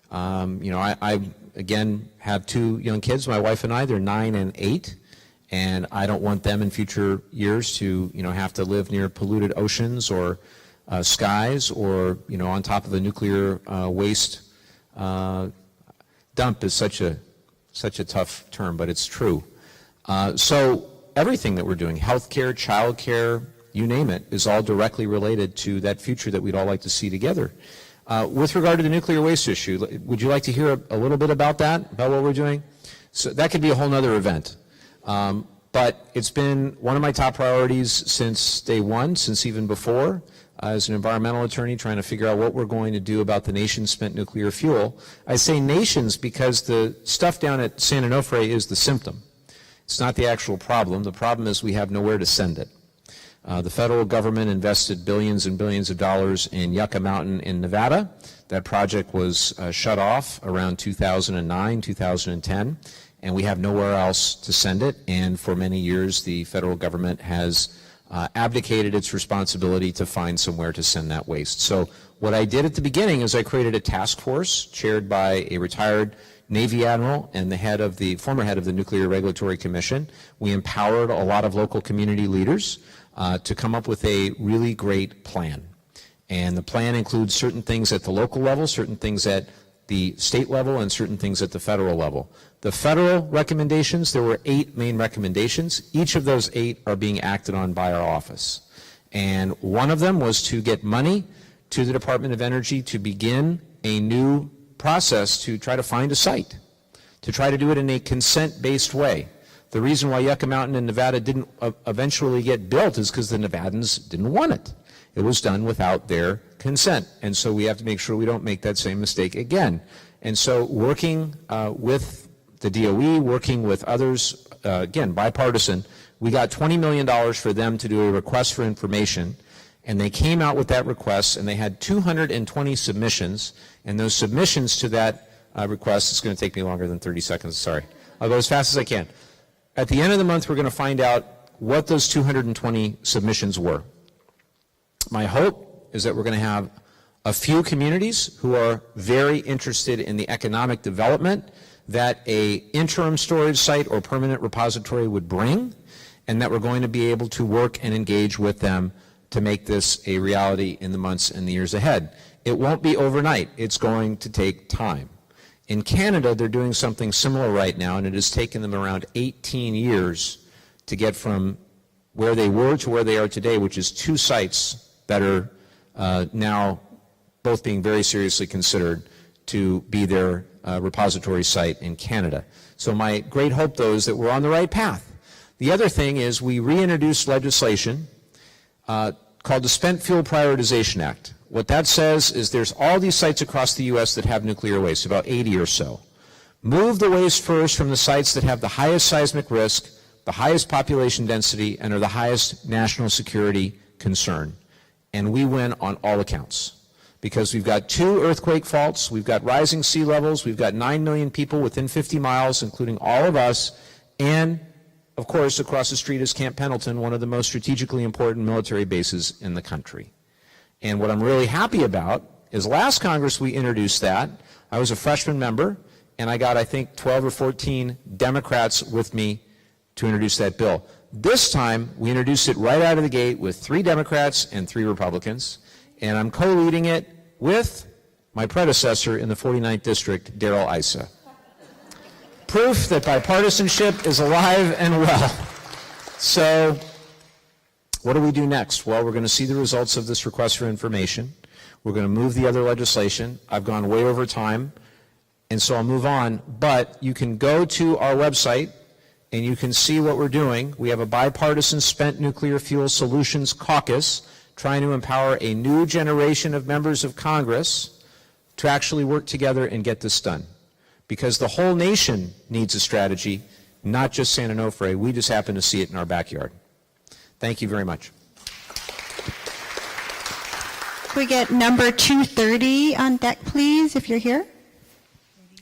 I again have two young kids, my wife and I. They're 9 and 8. And I don't want them in future years to, have to live near polluted oceans or skies or, on top of a nuclear waste dump is such a tough term, but it's true. So everything that we're doing, healthcare, childcare, you name it, is all directly related to that future that we'd all like to see together. With regard to the nuclear waste issue, would you like to hear a little bit about that, about what we're doing? So that could be a whole nother event. But it's been one of my top priorities since day one, since even before, as an environmental attorney trying to figure out what we're going to do about the nation's spent nuclear fuel. I say nations because the stuff down at San Onofre is the symptom. It's not the actual problem. The problem is we have nowhere to send it. The federal government invested billions and billions of dollars in Yucca Mountain in Nevada. That project was shut off around 2009, 2010. And we have nowhere else to send it. And for many years, the federal government has abdicated its responsibility to find somewhere to send that waste. So what I did at the beginning is I created a task force chaired by a retired Navy admiral and the former head of the Nuclear Regulatory Commission. We empowered a lot of local community leaders to come up with a really great plan. And the plan includes certain things at the local level, certain things at the state level, and certain things at the federal level. The federal recommendations, there were 8 main recommendations. Each of those 8 are being acted on by our office. And one of them was to get money to the Department of Energy to begin a new process to try to find a site, to try to do it in a consent-based way. The reason why Yucca Mountain in Nevada didn't eventually get built is because the Nevadans didn't want it. It was done without their consent. And so we have to make sure we don't make that same mistake again. And so working with the DOE, working with others, again, bipartisan, we got $20 million for them to do a request for information, and they came out with that request, and they had 220 submissions, and those submissions to that request, it's going to take me longer than 30 seconds, sorry. I'll go as fast as I can. At the end of the month, we're going to find out what those 220 submissions were. My hope is that we're going to have a few communities who are very interested in the economic development that a interim storage site or permanent repository would bring, and that we're going to be able to work and engage with them to make this a reality in the months and the years ahead. It won't be overnight. It's going to take time. In Canada, they're doing something similar right now, and it has taken them around 18 years to get from where they were to where they are today, which is 2 sites that are now both being very seriously considered to be their repository site in Canada. So my great hope, though, is that we're on the right path. The other thing is we reintroduced legislation called the Spent Fuel Prioritization Act. What that says is there's all these sites across the U.S. that have nuclear waste, about 80 or so. Move the waste first from the sites that have the highest seismic risk, the highest population density, and are the highest national security concern. And we win on all accounts. Because we've got 2 earthquake faults, we've got rising sea levels, we've got 9 million people within 50 miles, including all of us, and, of course, across the street is Camp Pendleton, one of the most strategically important military bases in the country. And what I'm really happy about is last Congress we introduced that. I was a freshman member, and I got, I think, 12 or 14 Democrats with me to introduce that bill. This time, we introduced it right out of the gate with 3 Democrats and 3 Republicans, and I'm co-leading it with my predecessor in the 49th District, Darrell Issa. Proof that bipartisanship is alive and well. So, what do we do next? Well, we're going to see the results of this request for information. We're going to move the other legislation. I've gone way over time, and so I'll move on. But you can go to our website, and you can see what we're doing. We have a bipartisan Spent Nuclear Fuel Solutions Caucus trying to empower a new generation of members of Congress to actually work together and get this done. Because the whole nation needs a strategy, not just San Onofre. We just happen to see it in our backyard. Thank you very much. We get number 230 on deck, please, if you're here.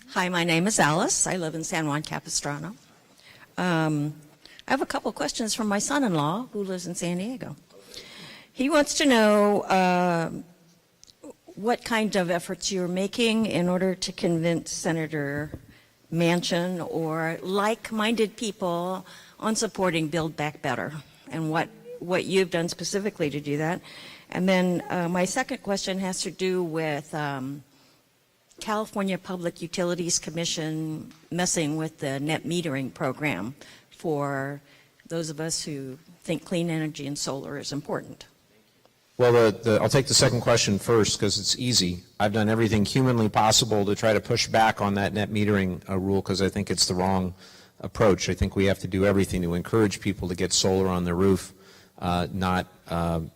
Hi, my name is Alice. I live in San Juan Capistrano. I have a couple questions from my son-in-law, who lives in San Diego. He wants to know what kind of efforts you're making in order to convince Senator Manchin or like-minded people on supporting Build Back Better, and what you've done specifically to do that. And then my second question has to do with California Public Utilities Commission messing with the net metering program for those of us who think clean energy and solar is important. Well, I'll take the second question first because it's easy. I've done everything humanly possible to try to push back on that net metering rule because I think it's the wrong approach. I think we have to do everything to encourage people to get solar on their roof, not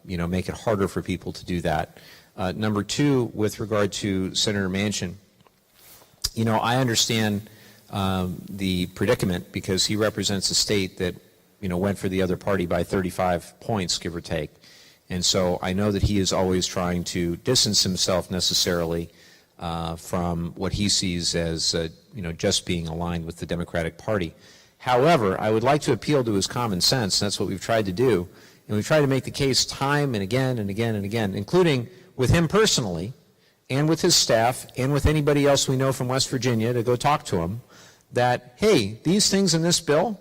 make it harder for people to do that. Number 2, with regard to Senator Manchin, I understand the predicament because he represents a state that went for the other party by 35 points, give or take. And so I know that he is always trying to distance himself necessarily from what he sees as, just being aligned with the Democratic Party. However, I would like to appeal to his common sense. That's what we've tried to do. And we've tried to make the case time and again and again and again, including with him personally and with his staff and with anybody else we know from West Virginia to go talk to him, that, hey, these things in this bill,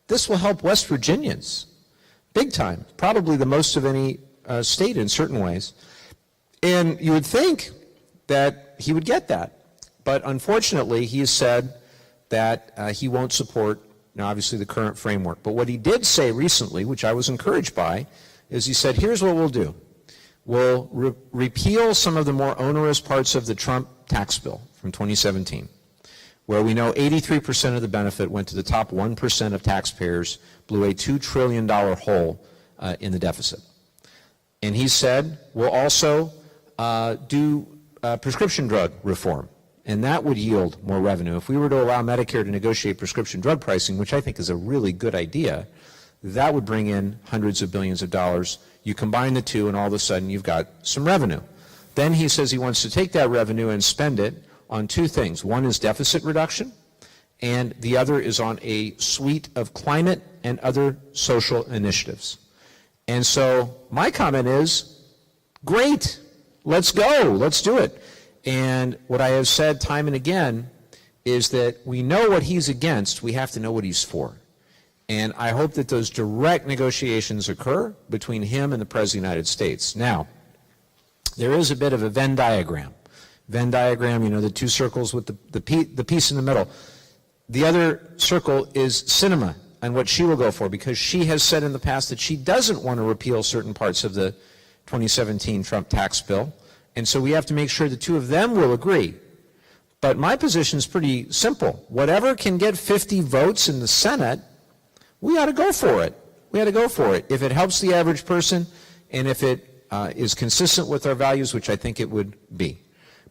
this will help West Virginians. Big time, probably the most of any state in certain ways. And you would think that he would get that. But unfortunately, he has said that he won't support, obviously, the current framework. But what he did say recently, which I was encouraged by, is he said, here's what we'll do. We'll repeal some of the more onerous parts of the Trump tax bill from 2017, where we know 83% of the benefit went to the top 1% of taxpayers, blew a $2 trillion hole in the deficit. And he said, we'll also do prescription drug reform. And that would yield more revenue. If we were to allow Medicare to negotiate prescription drug pricing, which I think is a really good idea, that would bring in hundreds of billions of dollars. You combine the two, and all of a sudden you've got some revenue. Then he says he wants to take that revenue and spend it on two things. One is deficit reduction, and the other is on a suite of climate and other social initiatives. And so my comment is, great, let's go, let's do it. And what I have said time and again is that we know what he's against, we have to know what he's for. And I hope that those direct negotiations occur between him and the President of the United States. Now, there is a bit of a Venn diagram. Venn diagram, you know, the two circles with the piece in the middle. The other circle is cinema and what she will go for, because she has said in the past that she doesn't want to repeal certain parts of the 2017 Trump tax bill. And so we have to make sure the two of them will agree. But my position is pretty simple. Whatever can get 50 votes in the Senate, we ought to go for it. We ought to go for it. If it helps the average person and if it is consistent with our values, which I think it would be.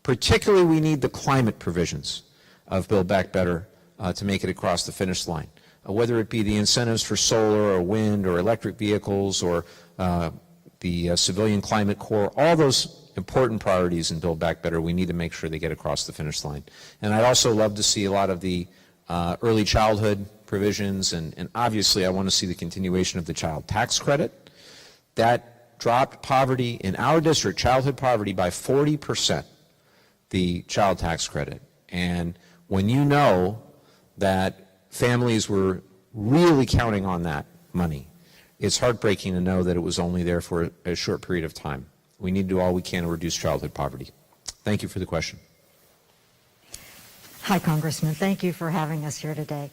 Particularly, we need the climate provisions of Build Back Better to make it across the finish line. Whether it be the incentives for solar or wind or electric vehicles or the Civilian Climate Corps, all those important priorities in Build Back Better, we need to make sure they get across the finish line. And I'd also love to see a lot of the early childhood provisions, and obviously I want to see the continuation of the child tax credit. That dropped poverty in our district, childhood poverty, by 40%, the child tax credit. And when you know that families were really counting on that money, it's heartbreaking to know that it was only there for a short period of time. We need to do all we can to reduce childhood poverty. Thank you for the question. Hi, Congressman. Thank you for having us here today.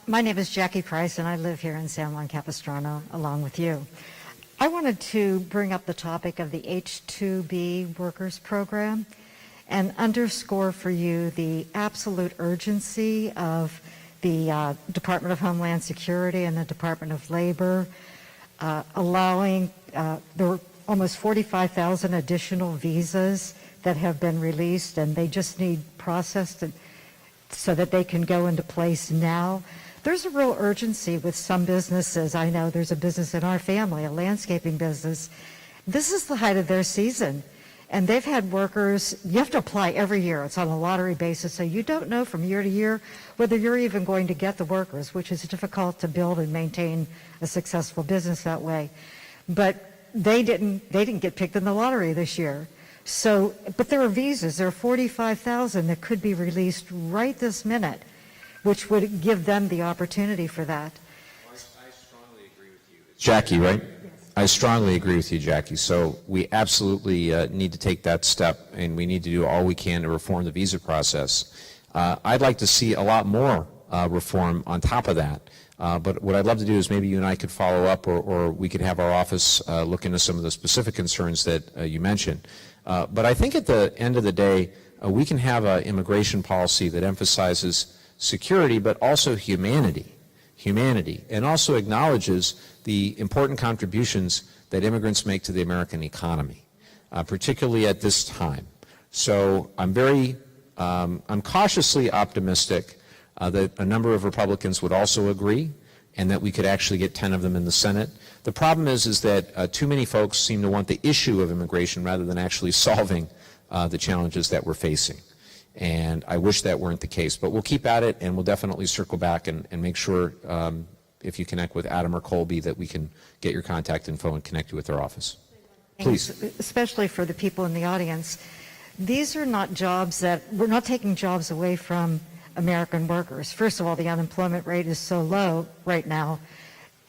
My name is Jackie Price, and I live here in San Juan Capistrano along with you. I wanted to bring up the topic of the H-2B workers program and underscore for you the absolute urgency of the Department of Homeland Security and the Department of Labor allowing, there were almost 45,000 additional visas that have been released, and they just need processed so that they can go into place now. There's a real urgency with some businesses. I know there's a business in our family, a landscaping business. This is the height of their season, and they've had workers. You have to apply every year. It's on a lottery basis, so you don't know from year to year whether you're even going to get the workers, which is difficult to build and maintain a successful business that way. But they didn't get picked in the lottery this year. So, but there are visas. There are 45,000 that could be released right this minute, which would give them the opportunity for that. I strongly agree with you. Jackie, right? Yes. I strongly agree with you, Jackie. So we absolutely need to take that step, and we need to do all we can to reform the visa process. I'd like to see a lot more reform on top of that. But what I'd love to do is maybe you and I could follow up, or we could have our office look into some of the specific concerns that you mentioned. But I think at the end of the day, we can have an immigration policy that emphasizes security, but also humanity, and also acknowledges the important contributions that immigrants make to the American economy, particularly at this time. So I'm cautiously optimistic that a number of Republicans would also agree, and that we could actually get 10 of them in the Senate. The problem is that too many folks seem to want the issue of immigration rather than actually solving the challenges that we're facing. And I wish that weren't the case. But we'll keep at it, and we'll definitely circle back and make sure, if you connect with Adam or Colby, that we can get your contact info and connect you with our office. Please. Especially for the people in the audience. These are not jobs that, we're not taking jobs away from American workers. First of all, the unemployment rate is so low right now.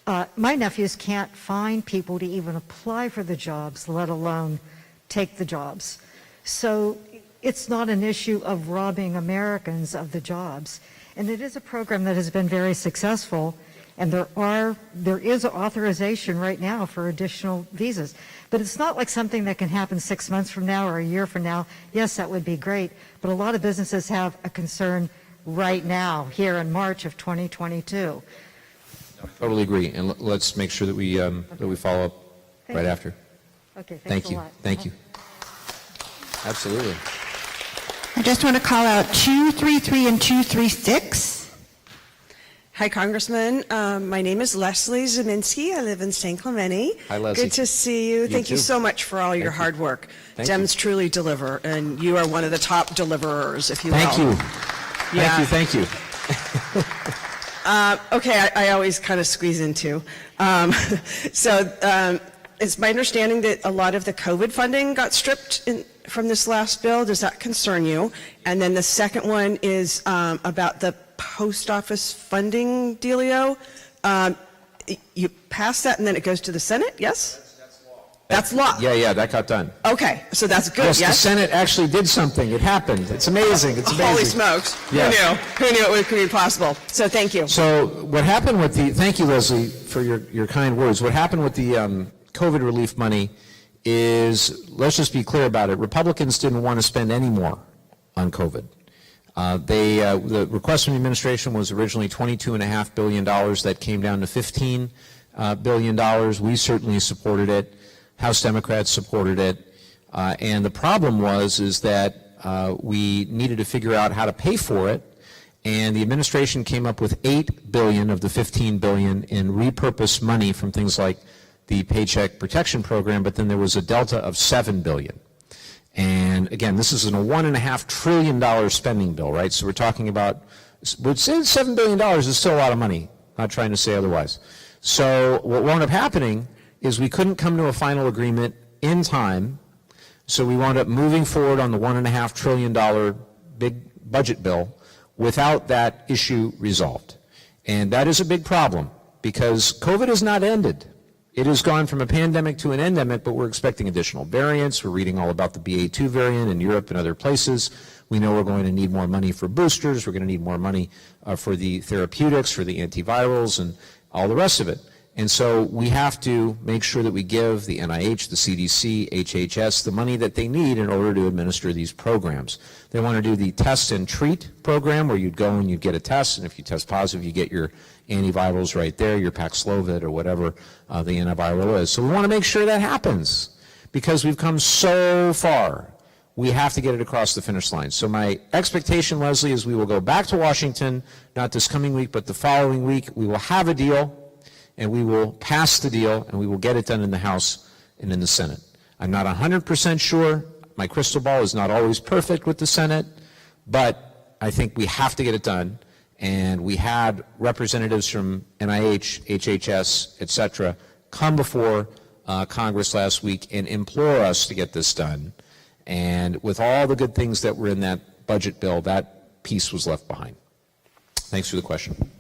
My nephews can't find people to even apply for the jobs, let alone take the jobs. So it's not an issue of robbing Americans of the jobs. And it is a program that has been very successful, and there is authorization right now for additional visas. But it's not like something that can happen 6 months from now or a year from now. Yes, that would be great, but a lot of businesses have a concern right now, here in March of 2022. Totally agree, and let's make sure that we follow up right after. Okay, Thank thanks you. a lot. Thank you. Absolutely. I just want to call out 233 and 236. Hi, Congressman. My name is Leslie Zeminski. I live in San Clemente. Hi, Leslie. Good to see you. Thank you too. so much for all your hard work. Thank Dems truly deliver, and you are one of the top deliverers, if you will. Thank you. Yeah. Thank you. Okay, I always kind of squeeze in too. It's my understanding that a lot of the COVID funding got stripped from this last bill. Does that concern you? And then the second one is about the post office funding dealio. You pass that and then it goes to the Senate, yes? That's law. Yeah, that got done. Okay, so that's good, Yes, yes? the Senate actually did something. It happened. It's amazing. It's amazing. Holy smokes. Yes. Who knew it could be possible? So thank you. So what happened with thank you, Leslie, for your kind words. What happened with the COVID relief money is, let's just be clear about it, Republicans didn't want to spend any more on COVID. The request from the administration was originally $22.5 billion. That came down to $15 billion. We certainly supported it. House Democrats supported it. And the problem is that we needed to figure out how to pay for it. And the administration came up with $8 billion of the $15 billion in repurposed money from things like the Paycheck Protection Program, but then there was a delta of $7 billion. And again, this is a $1.5 trillion spending bill, right? So we're talking about, $7 billion is still a lot of money. Not trying to say otherwise. So what wound up happening is we couldn't come to a final agreement in time, so we wound up moving forward on the $1.5 trillion big budget bill without that issue resolved. And that is a big problem because COVID has not ended. It has gone from a pandemic to an endemic, but we're expecting additional variants. We're reading all about the BA2 variant in Europe and other places. We know we're going to need more money for boosters. We're going to need more money for the therapeutics, for the antivirals, and all the rest of it. And so we have to make sure that we give the NIH, the CDC, HHS the money that they need in order to administer these programs. They want to do the test and treat program where you'd go and you'd get a test, and if you test positive, you get your antivirals right there, your Paxlovid or whatever the antiviral is. So we want to make sure that happens because we've come so far. We have to get it across the finish line. So my expectation, Leslie, is we will go back to Washington, not this coming week, but the following week. We will have a deal, and we will pass the deal, and we will get it done in the House and in the Senate. I'm not 100% sure. My crystal ball is not always perfect with the Senate, but I think we have to get it done. And we had representatives from NIH, HHS, et cetera, come before Congress last week and implore us to get this done. And with all the good things that were in that budget bill, that piece was left behind. Thanks for the question.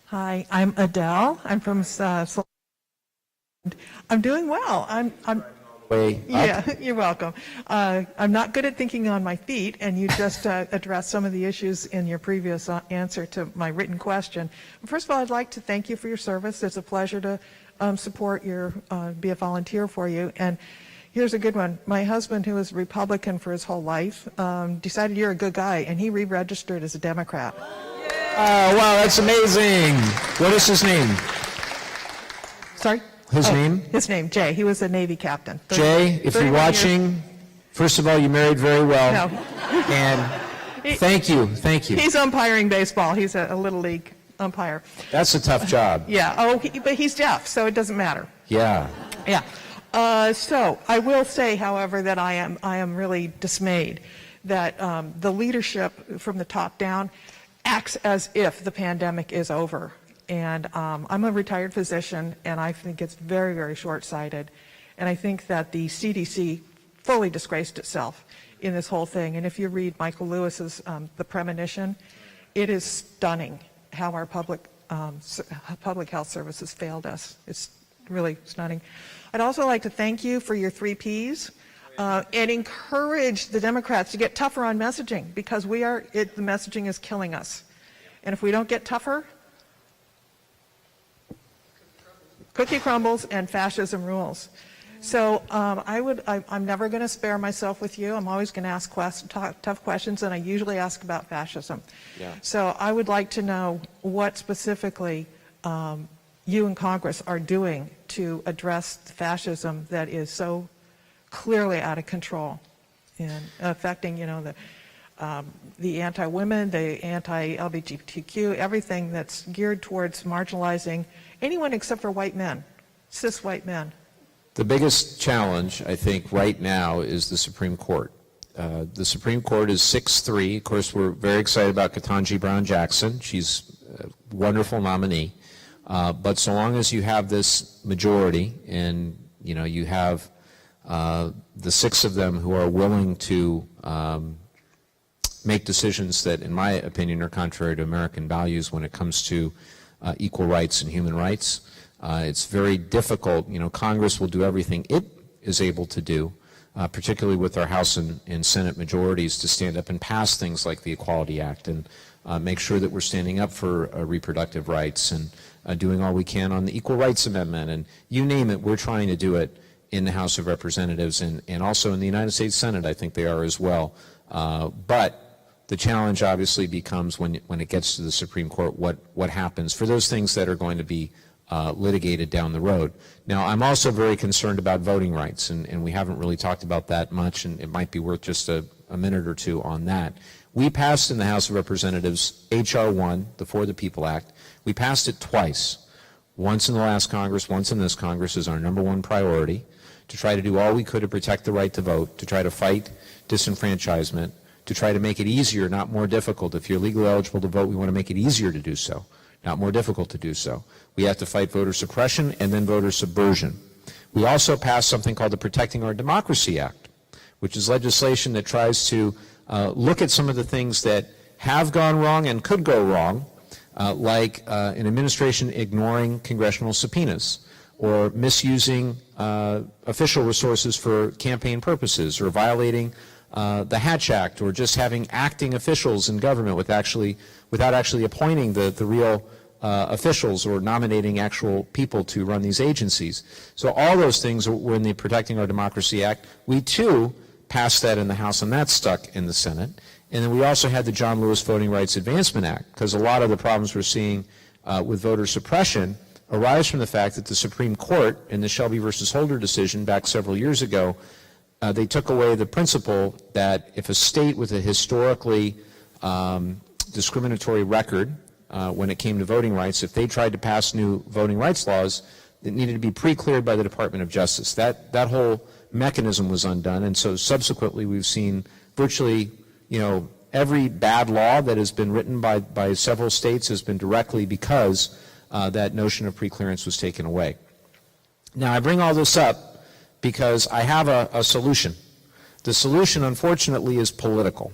Hi, I'm Adele. I'm from I'm doing well. Yeah, you're welcome. I'm not good at thinking on my feet, and you just addressed some of the issues in your previous answer to my written question. First of all, I'd like to thank you for your service. It's a pleasure to support be a volunteer for you. And here's a good one. My husband, who was Republican for his whole life, decided you're a good guy, and he re-registered as a Democrat. Oh, wow, that's amazing. What is his name? Sorry? His name? His name, Jay. He was a Navy captain. Jay, if you're watching, first of all, you married very well. No. And thank you. He's umpiring baseball. He's a Little League umpire. That's a tough job. Yeah. But he's deaf, so it doesn't matter. Yeah. Yeah. So I will say, however, that I am really dismayed that the leadership from the top down acts as if the pandemic is over. And I'm a retired physician, and I think it's very, very short-sighted. And I think that the CDC fully disgraced itself in this whole thing. And if you read Michael Lewis's The Premonition, it is stunning how our public health services failed us. It's really stunning. I'd also like to thank you for your 3 Ps and encourage the Democrats to get tougher on messaging, because the messaging is killing us. And if we don't get tougher, cookie crumbles and fascism rules. So I'm never going to spare myself with you. I'm always going to ask tough questions, and I usually ask about fascism. Yeah. So I would like to know what specifically you in Congress are doing to address the fascism that is so clearly out of control. and affecting, the anti-women, the anti-LGBTQ, everything that's geared towards marginalizing anyone except for white men, cis white men. The biggest challenge, I think, right now is the Supreme Court. The Supreme Court is 6-3. Of course, we're very excited about Ketanji Brown Jackson. She's a wonderful nominee. But so long as you have this majority and, you have the 6 of them who are willing to make decisions that, in my opinion, are contrary to American values when it comes to equal rights and human rights, it's very difficult. Congress will do everything it is able to do, particularly with our House and Senate majorities, to stand up and pass things like the Equality Act and make sure that we're standing up for reproductive rights and doing all we can on the Equal Rights Amendment. And you name it, we're trying to do it in the House of Representatives and also in the United States Senate. I think they are as well. But the challenge obviously becomes when it gets to the Supreme Court, what happens for those things that are going to be litigated down the road. Now, I'm also very concerned about voting rights, and we haven't really talked about that much, and it might be worth just a minute or two on that. We passed in the House of Representatives H.R. 1, the For the People Act. We passed it twice, once in the last Congress, once in this Congress, as our #1 priority, to try to do all we could to protect the right to vote, to try to fight disenfranchisement, to try to make it easier, not more difficult. If you're legally eligible to vote, we want to make it easier to do so, not more difficult to do so. We have to fight voter suppression and then voter subversion. We also passed something called the Protecting Our Democracy Act, which is legislation that tries to look at some of the things that have gone wrong and could go wrong, like an administration ignoring congressional subpoenas or misusing official resources for campaign purposes or violating the Hatch Act, or just having acting officials in government without actually appointing the real officials or nominating actual people to run these agencies. So all those things were in the Protecting Our Democracy Act. We too passed that in the House, and that stuck in the Senate. And then we also had the John Lewis Voting Rights Advancement Act, because a lot of the problems we're seeing with voter suppression arise from the fact that the Supreme Court, in the Shelby versus Holder decision back several years ago, they took away the principle that if a state with a historically discriminatory record when it came to voting rights, if they tried to pass new voting rights laws, it needed to be pre-cleared by the Department of Justice. That whole mechanism was undone, and so subsequently we've seen virtually, every bad law that has been written by several states has been directly because that notion of pre-clearance was taken away. Now, I bring all this up because I have a solution. The solution, unfortunately, is political,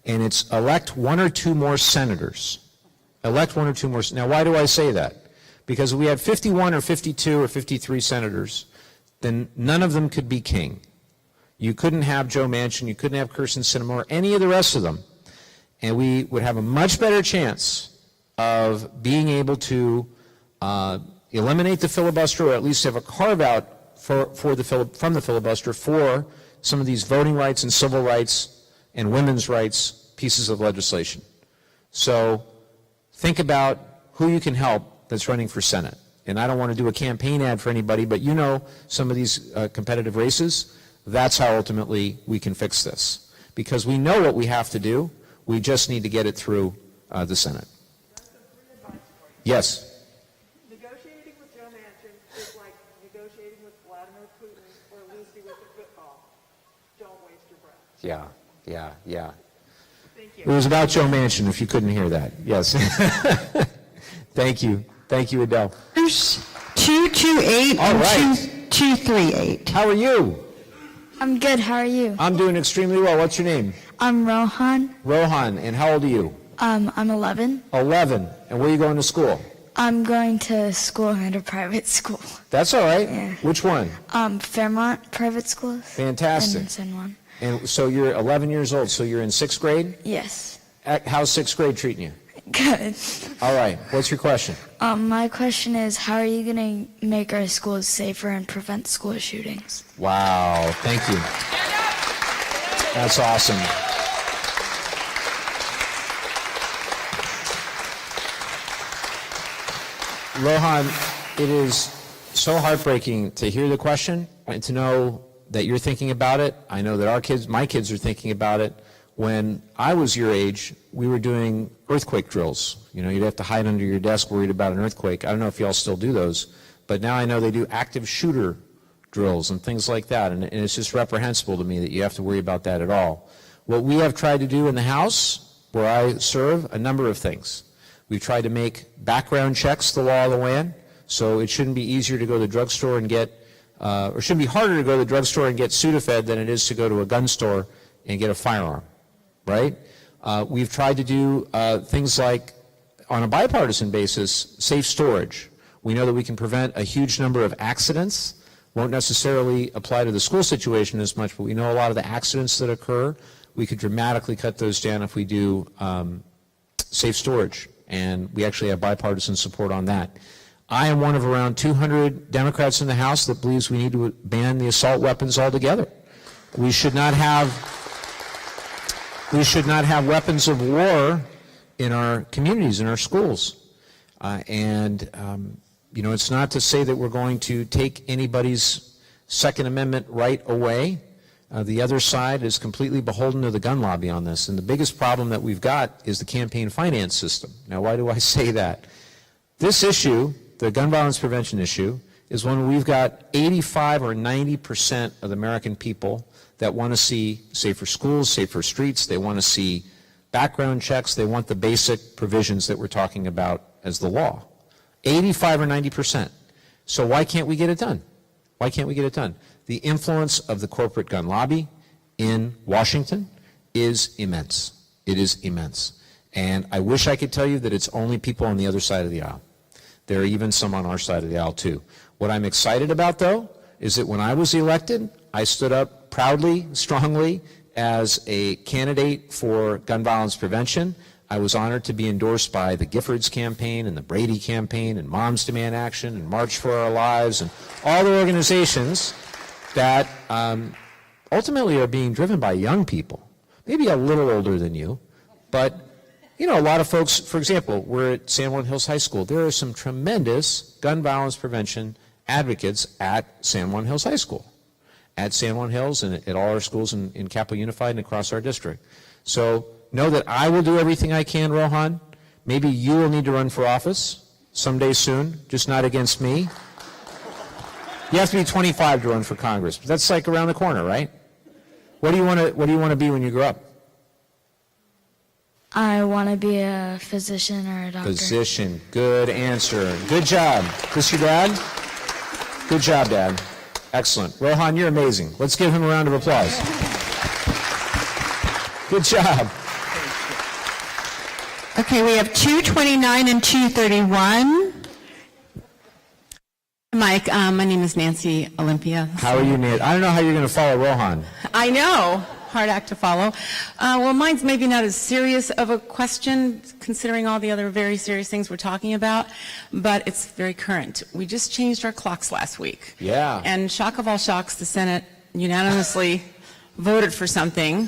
and it's elect 1 or 2 more senators. Elect 1 or 2 more. Now, why do I say that? Because if we had 51 or 52 or 53 senators, then none of them could be king. You couldn't have Joe Manchin, you couldn't have Kyrsten Sinema, or any of the rest of them, and we would have a much better chance of being able to eliminate the filibuster, or at least have a carve-out from the filibuster for some of these voting rights and civil rights and women's rights pieces of legislation. So think about who you can help that's running for Senate. And I don't want to do a campaign ad for anybody, but some of these competitive races, that's how ultimately we can fix this. Because we know what we have to do, we just need to get it through the Senate. Yes. Negotiating with Joe Manchin is like negotiating with Vladimir Putin or Lucy with a football. Don't waste your breath. Yeah. Thank you. It was about Joe Manchin, if you couldn't hear that. Yes. Thank you, Adele. 228 All and right. 238. How are you? I'm good. How are you? I'm doing extremely well. What's your name? I'm Rohan. Rohan. And how old are you? I'm 11. 11. And where are you going to school? I'm going to school at a private school. That's all right. Yeah. Which one? Fairmont Private Schools. Fantastic. In San Juan. And so you're 11 years old, so you're in 6th grade? Yes. How's 6th grade treating you? Good. All right. What's your question? My question is, how are you going to make our schools safer and prevent school shootings? Wow. Thank you. That's awesome. Rohan, it is so heartbreaking to hear the question and to know that you're thinking about it. I know that my kids are thinking about it. When I was your age, we were doing earthquake drills. You know, you'd have to hide under your desk worried about an earthquake. I don't know if y'all still do those, but now I know they do active shooter drills and things like that, and it's just reprehensible to me that you have to worry about that at all. What we have tried to do in the House, where I serve, a number of things. We've tried to make background checks the law of the land, so it shouldn't be easier to go to the drugstore and get, or shouldn't be harder to go to the drugstore and get Sudafed than it is to go to a gun store and get a firearm, right? We've tried to do things like, on a bipartisan basis, safe storage. We know that we can prevent a huge number of accidents. Won't necessarily apply to the school situation as much, but we know a lot of the accidents that occur, we could dramatically cut those down if we do safe storage, and we actually have bipartisan support on that. I am one of around 200 Democrats in the House that believes we need to ban the assault weapons altogether. We should not have weapons of war in our communities, in our schools. You know, it's not to say that we're going to take anybody's Second Amendment right away. The other side is completely beholden to the gun lobby on this, and the biggest problem that we've got is the campaign finance system. Now, why do I say that? This issue, the gun violence prevention issue, is one where we've got 85 or 90% of the American people that want to see safer schools, safer streets. They want to see background checks. They want the basic provisions that we're talking about as the law. 85 or 90%. So why can't we get it done? Why can't we get it done? The influence of the corporate gun lobby in Washington is immense. It is immense. And I wish I could tell you that it's only people on the other side of the aisle. There are even some on our side of the aisle too. What I'm excited about, though, is that when I was elected, I stood up proudly, strongly, as a candidate for gun violence prevention. I was honored to be endorsed by the Giffords campaign and the Brady campaign and Moms Demand Action and March for Our Lives and all the organizations that ultimately are being driven by young people, maybe a little older than you, but you know, a lot of folks, for example, we're at San Juan Hills High School. There are some tremendous gun violence prevention advocates at San Juan Hills High School, at San Juan Hills and at all our schools in Capital Unified and across our district. So know that I will do everything I can, Rohan. Maybe you will need to run for office someday soon, just not against me. You have to be 25 to run for Congress, but that's like around the corner, right? What do you want to be when you grow up? I want to be a physician or a doctor. Physician. Good answer. Good job. This your dad? Good job, Dad. Excellent. Rohan, you're amazing. Let's give him a round of applause. Good job. Okay, we have 229 and 231. Mike, my name is Nancy Olympia. How are you, Nancy? I don't know how you're going to follow Rohan. I know. Hard act to follow. Well, mine's maybe not as serious of a question, considering all the other very serious things we're talking about, but it's very current. We just changed our clocks last week. Yeah. And shock of all shocks, the Senate unanimously voted for something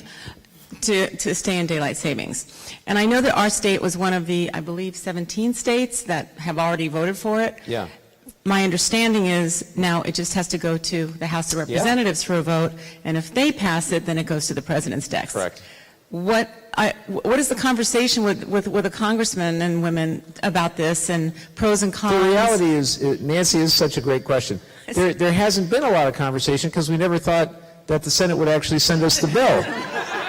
to stay in daylight savings. And I know that our state was one of the, I believe, 17 states that have already voted for it. Yeah. My understanding is now it just has to go to the House of Representatives for a vote, and if they pass it, then it goes to the president's desk. Correct. What is the conversation with the congressmen and women about this, and pros and cons? The reality is, Nancy, is such a great question. There hasn't been a lot of conversation because we never thought that the Senate would actually send us the bill.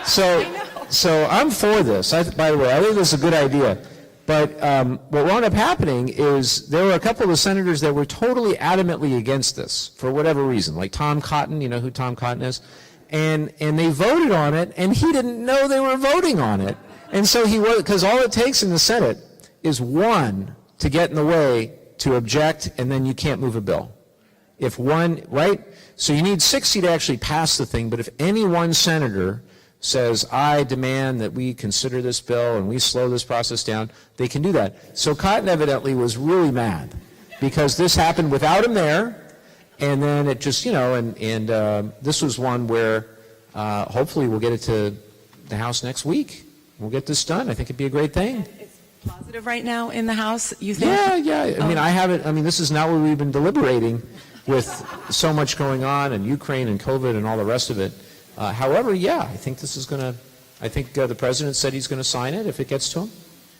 So I'm for this. By the way, I think this is a good idea. But what wound up happening is there were a couple of the senators that were totally adamantly against this for whatever reason, like Tom Cotton, you know who Tom Cotton is, and they voted on it, and he didn't know they were voting on it. And so he was, because all it takes in the Senate is one to get in the way to object, and then you can't move a bill. If one, right? So you need 60 to actually pass the thing, but if any one senator says, I demand that we consider this bill and we slow this process down, they can do that. So Cotton evidently was really mad because this happened without him there, and then it just, you know, and this was one where hopefully we'll get it to the House next week. We'll get this done. I think it'd be a great thing. It's positive right now in the House, you think? Yeah. I mean, I haven't, this is not what we've been deliberating with so much going on and Ukraine and COVID and all the rest of it. However, yeah, I think this is going to, I think the president said he's going to sign it if it gets to him.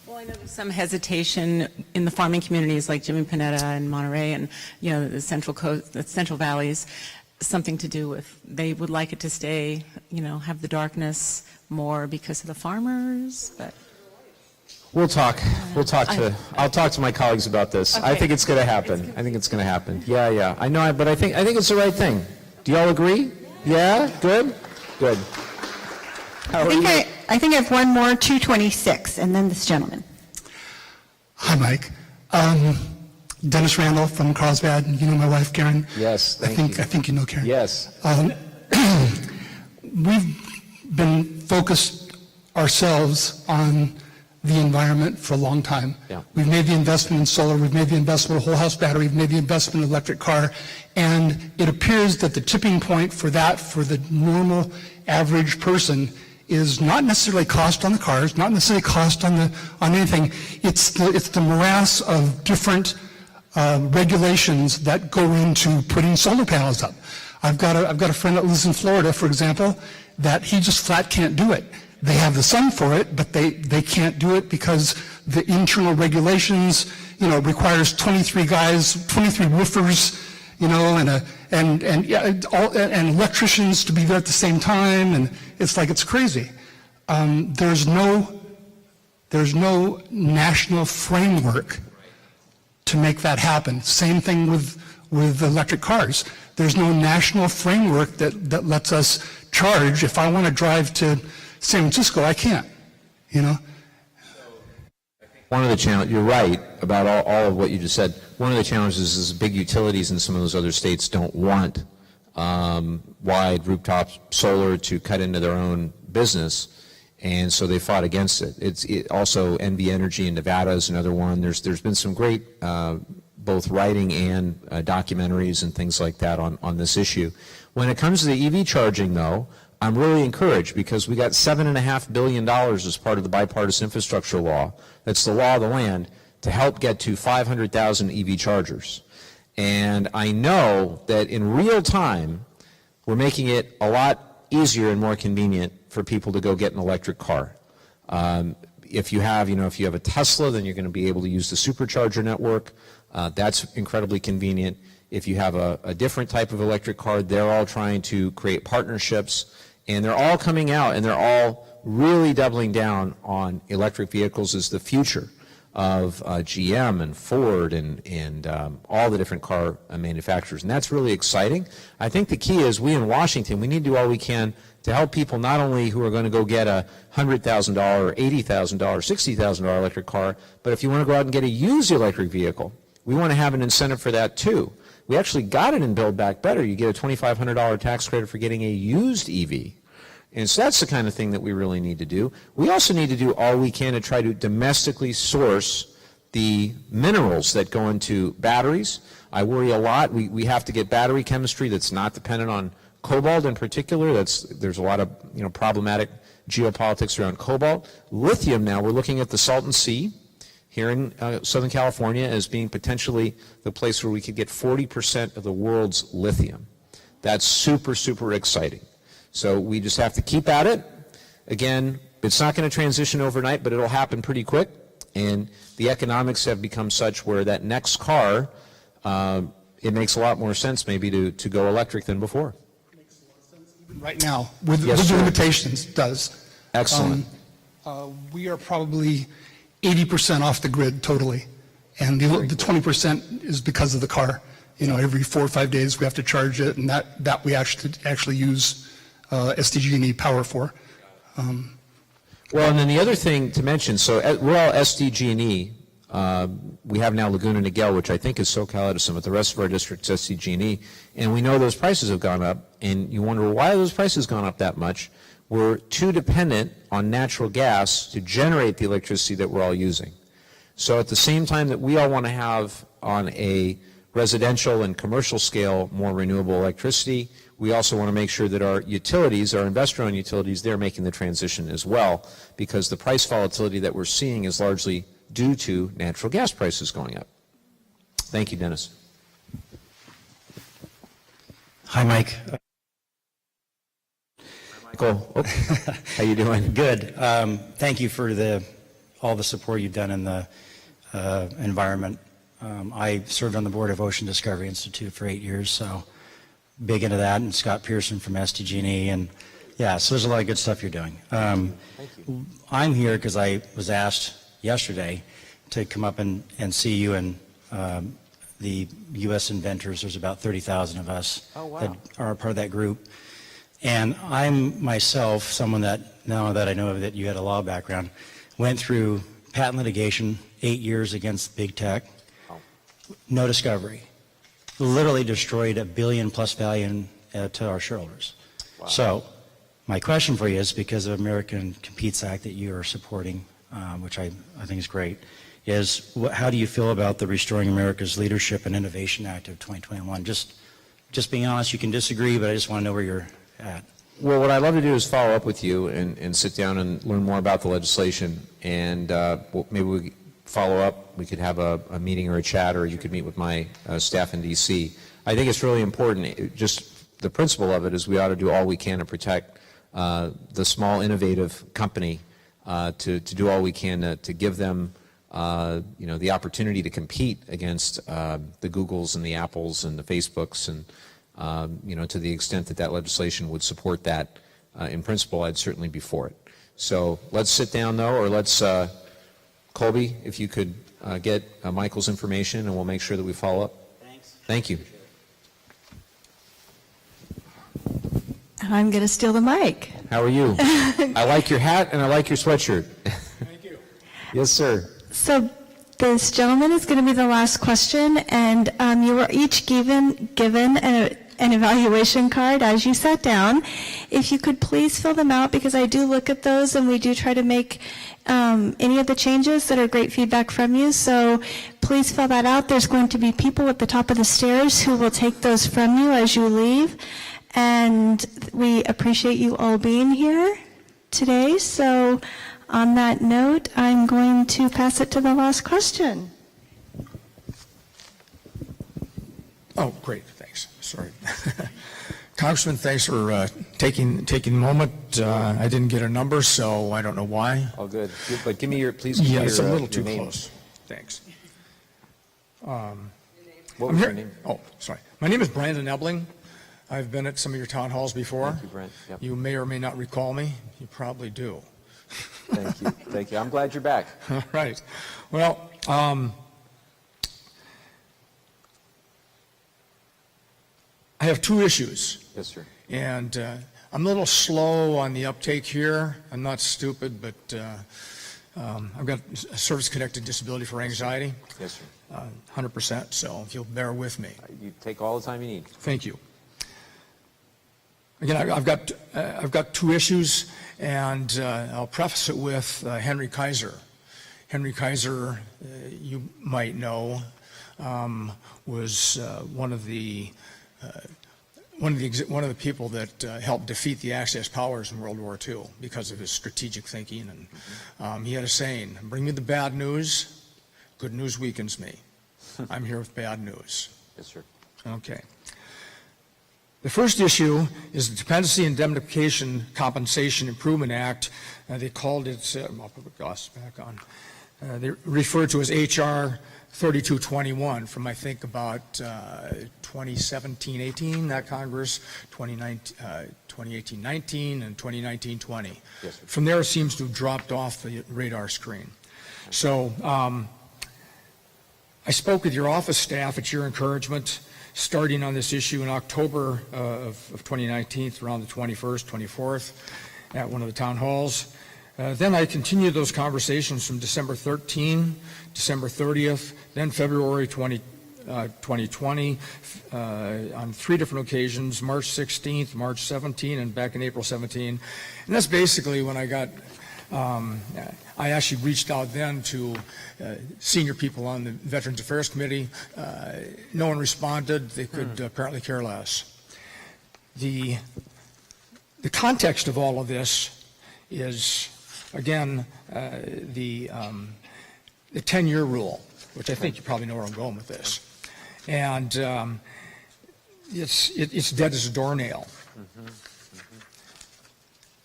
Well, I know there's some hesitation in the farming communities like Jimmy Panetta and Monterey and, the Central Coast, the Central Valleys, something to do with they would like it to stay, have the darkness more because of the farmers, but... I'll talk to my colleagues about this. I Okay. think it's going to happen. I think it's going to happen. Yeah. I know, but I think it's the right thing. Do y'all agree? Yeah? Good? Good. I think I have one more, 226, and then this gentleman. Hi, Mike. Dennis Randall from Carlsbad. You know my wife, Karen? Yes, thank you. I think you know Karen. Yes. We've been focused ourselves on the environment for a long time. Yeah. We've made the investment in solar, we've made the investment in a whole house battery, we've made the investment in an electric car, and it appears that the tipping point for that, for the normal average person, is not necessarily cost on the cars, not necessarily cost on anything. It's the morass of different regulations that go into putting solar panels up. I've got a friend that lives in Florida, for example, that he just flat can't do it. They have the sun for it, but they can't do it because the internal regulations, requires 23 guys, 23 roofers, and electricians to be there at the same time, and it's crazy. There's no national framework to make that happen. Same thing with electric cars. There's no national framework that lets us charge. If I want to drive to San Francisco, I can't, One of the challenges, you're right about all of what you just said. One of the challenges is big utilities in some of those other states don't want wide rooftop solar to cut into their own business, and so they fought against it. Also, NV Energy in Nevada is another one. There's been some great both writing and documentaries and things like that on this issue. When it comes to the EV charging, though, I'm really encouraged because we got $7.5 billion as part of the bipartisan infrastructure law. That's the law of the land to help get to 500,000 EV chargers. And I know that in real time, we're making it a lot easier and more convenient for people to go get an electric car. If you have a Tesla, then you're going to be able to use the supercharger network. That's incredibly convenient. If you have a different type of electric car, they're all trying to create partnerships, and they're all coming out, and they're all really doubling down on electric vehicles as the future of GM and Ford and all the different car manufacturers. And that's really exciting. I think the key is we in Washington, we need to do all we can to help people not only who are going to go get a $100,000 or $80,000, $60,000 electric car, but if you want to go out and get a used electric vehicle, we want to have an incentive for that too. We actually got it in Build Back Better. You get a $2,500 tax credit for getting a used EV. And so that's the kind of thing that we really need to do. We also need to do all we can to try to domestically source the minerals that go into batteries. I worry a lot. We have to get battery chemistry that's not dependent on cobalt in particular. There's a lot of problematic geopolitics around cobalt. Lithium now, we're looking at the Salton Sea here in Southern California as being potentially the place where we could get 40% of the world's lithium. That's super, super exciting. So we just have to keep at it. Again, it's not going to transition overnight, but it'll happen pretty quick. And the economics have become such where that next car, it makes a lot more sense maybe to go electric than before. Right now, with Yes, the sir. limitations, does. Excellent. We are probably 80% off the grid totally, and the 20% is because of the car. Every 4 or 5 days we have to charge it, and that we actually use SDG&E power for. Well, and then the other thing to mention, so we're all SDG&E. We have now Laguna Niguel, which I think is SoCal Edison, but the rest of our district's SDG&E. And we know those prices have gone up, and you wonder why have those prices gone up that much? We're too dependent on natural gas to generate the electricity that we're all using. So at the same time that we all want to have on a residential and commercial scale more renewable electricity, we also want to make sure that our utilities, our investor-owned utilities, they're making the transition as well, because the price volatility that we're seeing is largely due to natural gas prices going up. Thank you, Dennis. Hi, Mike. Michael, oh, how you doing? Good. Thank you for all the support you've done in the environment. I served on the board of Ocean Discovery Institute for 8 years, so big into that, and Scott Pearson from SDG&E, and yeah, so there's a lot of good stuff you're doing. Thank you. I'm here because I was asked yesterday to come up and see you and the U.S. inventors. There's about 30,000 of us that are a part of that group. And I'm myself someone that, now that I know that you had a law background, went through patent litigation, 8 years against big tech, no discovery. Literally destroyed $1 billion plus value to our shareholders. Wow. So my question for you is, because of American Competes Act that you are supporting, which I think is great, is how do you feel about the Restoring America's Leadership and Innovation Act of 2021? Just being honest, you can disagree, but I just want to know where you're at. Well, what I'd love to do is follow up with you and sit down and learn more about the legislation, and maybe we follow up. We could have a meeting or a chat, or you could meet with my staff in D.C. I think it's really important. Just the principle of it is we ought to do all we can to protect the small, innovative company, to do all we can to give them the opportunity to compete against the Googles and the Apples and the Facebooks, and to the extent that that legislation would support that in principle, I'd certainly be for it. So let's sit down, though, or let's, Colby, if you could get Michael's information, and we'll make sure that we follow up. Thanks. Thank you. I'm going to steal the mic. How are you? I like your hat, and I like your sweatshirt. Thank you. Yes, sir. So this gentleman is going to be the last question, and you were each given an evaluation card as you sat down. If you could please fill them out, because I do look at those and we do try to make any of the changes that are great feedback from you. So please fill that out. There's going to be people at the top of the stairs who will take those from you as you leave. And we appreciate you all being here today. So on that note, I'm going to pass it to the last question. Oh, great, thanks. Sorry. Congressman, thanks for taking a moment. I didn't get a number, so I don't know why. All good. But give me your, please give me your, it's a little too name. close. Thanks. What was your name? Oh, sorry. My name is Brandon Ebling. I've been at some of your town halls before. Thank you, Brent. Yep. You may or may not recall me. You probably do. Thank you. Thank you. I'm glad you're back. All right. Well, I have two issues. Yes, sir. And I'm a little slow on the uptake here. I'm not stupid, but I've got a service-connected disability for anxiety. Yes, sir. 100%, so if you'll bear with me. You take all the time you need. Thank you. Again, I've got two issues, and I'll preface it with Henry Kaiser. Henry Kaiser, you might know, was one of the people that helped defeat the Axis powers in World War II because of his strategic thinking. And he had a saying: "Bring me the bad news. Good news weakens me. I'm here with bad news." Yes, sir. Okay. The first issue is the Dependency Indemnification Compensation Improvement Act. They called it, I'll put the glasses back on. They referred to as H.R. 3221 from, I think, about 2017-18, that Congress, 2018-19, and 2019-20. Yes, sir. From there, it seems to have dropped off the radar screen. So I spoke with your office staff at your encouragement, starting on this issue in October of 2019, around the 21st, 24th, at one of the town halls. Then I continued those conversations from December 13, December 30th, then February 2020, on three different occasions, March 16th, March 17, and back in April 17. And that's basically when I got, I actually reached out then to senior people on the Veterans Affairs Committee. No one responded. They could apparently care less. The context of all of this is, again, the 10-year rule, which I think you probably know where I'm going with this. And it's dead as a doornail.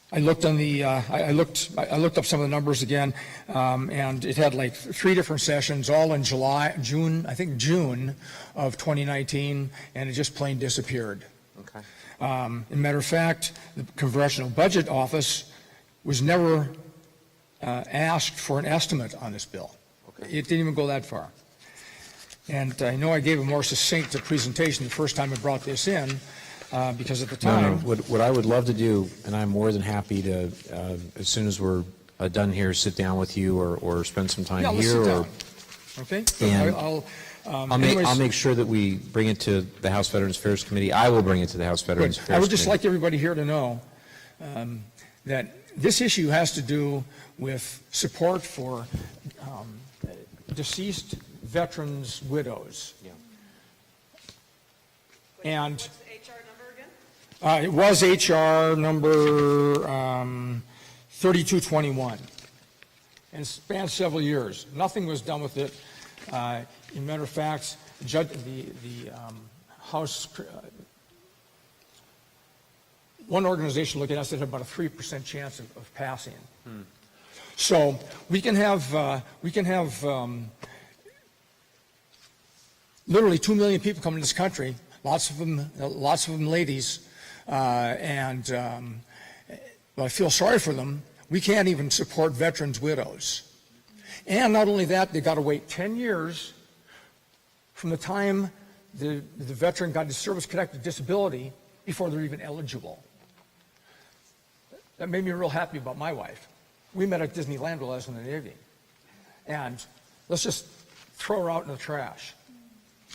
I looked on the, I looked up some of the numbers again, and it had like 3 different sessions, all in June of 2019, and it just plain disappeared. Okay. As a matter of fact, the Congressional Budget Office was never asked for an estimate on this bill. Okay. It didn't even go that far. And I know I gave a more succinct presentation the first time I brought this in, because at the time... What I would love to do, and I'm more than happy to, as soon as we're done here, sit down with you or spend some time Yeah, let's here. sit down. Okay? And Anyways, I'll make sure that we bring it to the House Veterans Affairs Committee. I will bring it to the House Veterans Affairs Committee. I would just like everybody here to know that this issue has to do with support for deceased veterans' widows. Yeah. And What's the HR number again? it was HR number 3221, and it spanned several years. Nothing was done with it. As a matter of fact, the House, one organization looked at us that had about a 3% chance of passing. So we can have literally 2 million people come to this country, lots of them ladies, and well, I feel sorry for them. We can't even support veterans' widows. And not only that, they got to wait 10 years from the time the veteran got his service-connected disability before they're even eligible. That made me real happy about my wife. We met at Disneyland while I was in the Navy. And let's just throw her out in the trash.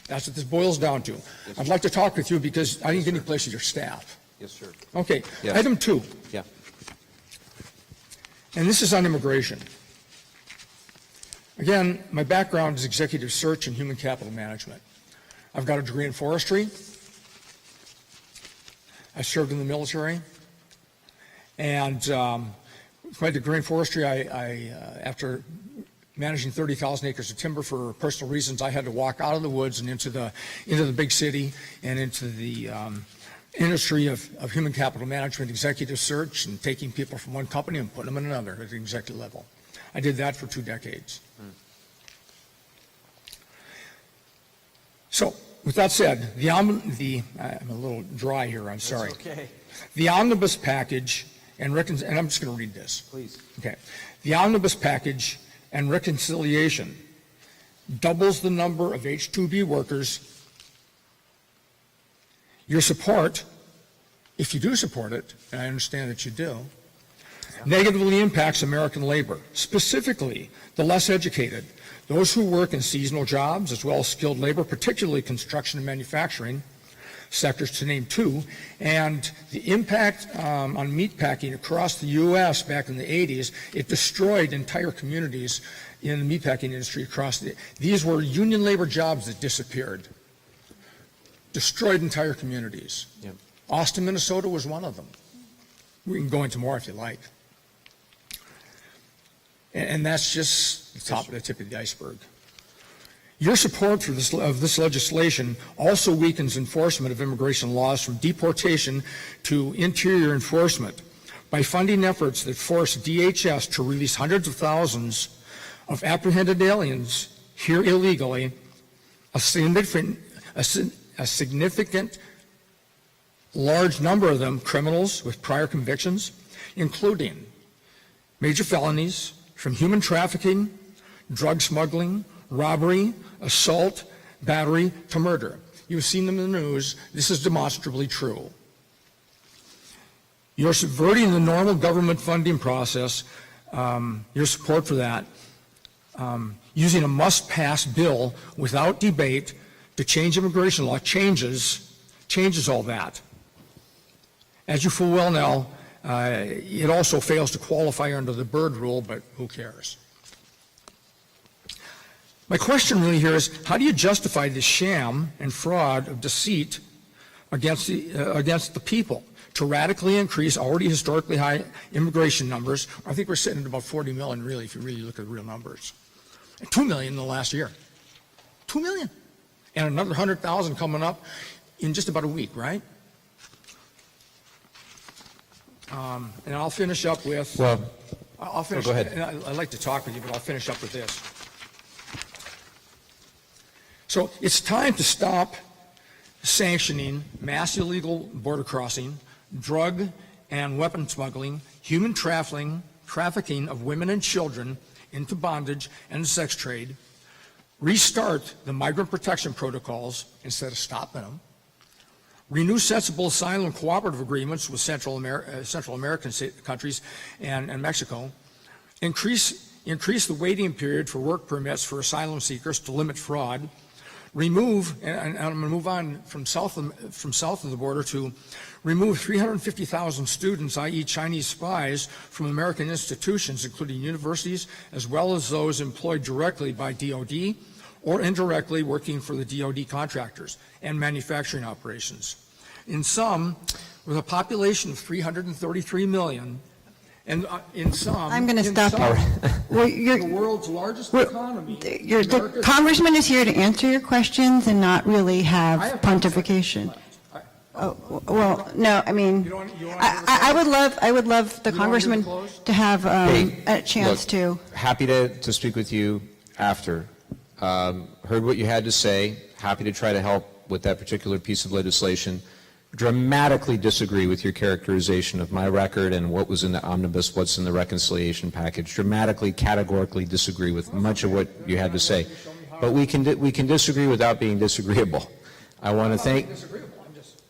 That's what this boils down to. I'd like to talk with you because I didn't get any place with your staff. Yes, sir. Okay, Yes. Item 2. Yeah. And this is on immigration. Again, my background is executive search and human capital management. I've got a degree in forestry. I served in the military. And with my degree in forestry, after managing 30,000 acres of timber for personal reasons, I had to walk out of the woods and into the big city and into the industry of human capital management, executive search, and taking people from one company and putting them in another at the executive level. I did that for 2 decades. So, with that said, I'm a little dry here, I'm sorry. That's okay. The omnibus package and I'm just going to read this. Please. Okay. The omnibus package and reconciliation doubles the number of H-2B workers. Your support, if you do support it, and I understand that you do, negatively impacts American labor, specifically the less educated, those who work in seasonal jobs as well as skilled labor, particularly construction and manufacturing sectors, to name 2, and the impact on meatpacking across the U.S. back in the 80s, it destroyed entire communities in the meatpacking industry these were union labor jobs that disappeared, destroyed entire communities. Yep. Austin, Minnesota was one of them. We can go into more if you like. And that's just the tip of the iceberg. Your support for this legislation also weakens enforcement of immigration laws from deportation to interior enforcement by funding efforts that force DHS to release hundreds of thousands of apprehended aliens here illegally, a significant large number of them criminals with prior convictions, including major felonies from human trafficking, drug smuggling, robbery, assault, battery, to murder. You've seen them in the news. This is demonstrably true. You're subverting the normal government funding process, your support for that, using a must-pass bill without debate to change immigration law changes all that. As you full well know, it also fails to qualify under the Byrd rule, but who cares? My question really here is, how do you justify the sham and fraud of deceit against the people to radically increase already historically high immigration numbers? I think we're sitting at about 40 million, really, if you really look at the real numbers. 2 million in the last year. 2 million. And another 100,000 coming up in just about a week, right? And I'll finish up with. Well, I'll finish. go ahead. And I'd like to talk with you, but I'll finish up with this. So it's time to stop sanctioning mass illegal border crossing, drug and weapon smuggling, human trafficking of women and children into bondage and sex trade, restart the migrant protection protocols instead of stopping them, renew sensible asylum cooperative agreements with Central American countries and Mexico, increase the waiting period for work permits for asylum seekers to limit fraud, remove, and I'm going to move on from south of the border to remove 350,000 students, i.e. Chinese spies, from American institutions, including universities, as well as those employed directly by DOD or indirectly working for the DOD contractors and manufacturing operations. In sum, with a population of 333 million, and in some, I'm going to stop you. Well, the world's largest economy. The congressman is here to answer your questions and not really have pontification. Oh, well, no, I mean, I would love the congressman to have a chance to. Happy to speak with you after. Heard what you had to say. Happy to try to help with that particular piece of legislation. Dramatically disagree with your characterization of my record and what was in the omnibus, what's in the reconciliation package. Dramatically, categorically disagree with much of what you had to say. But we can disagree without being disagreeable. I want to thank.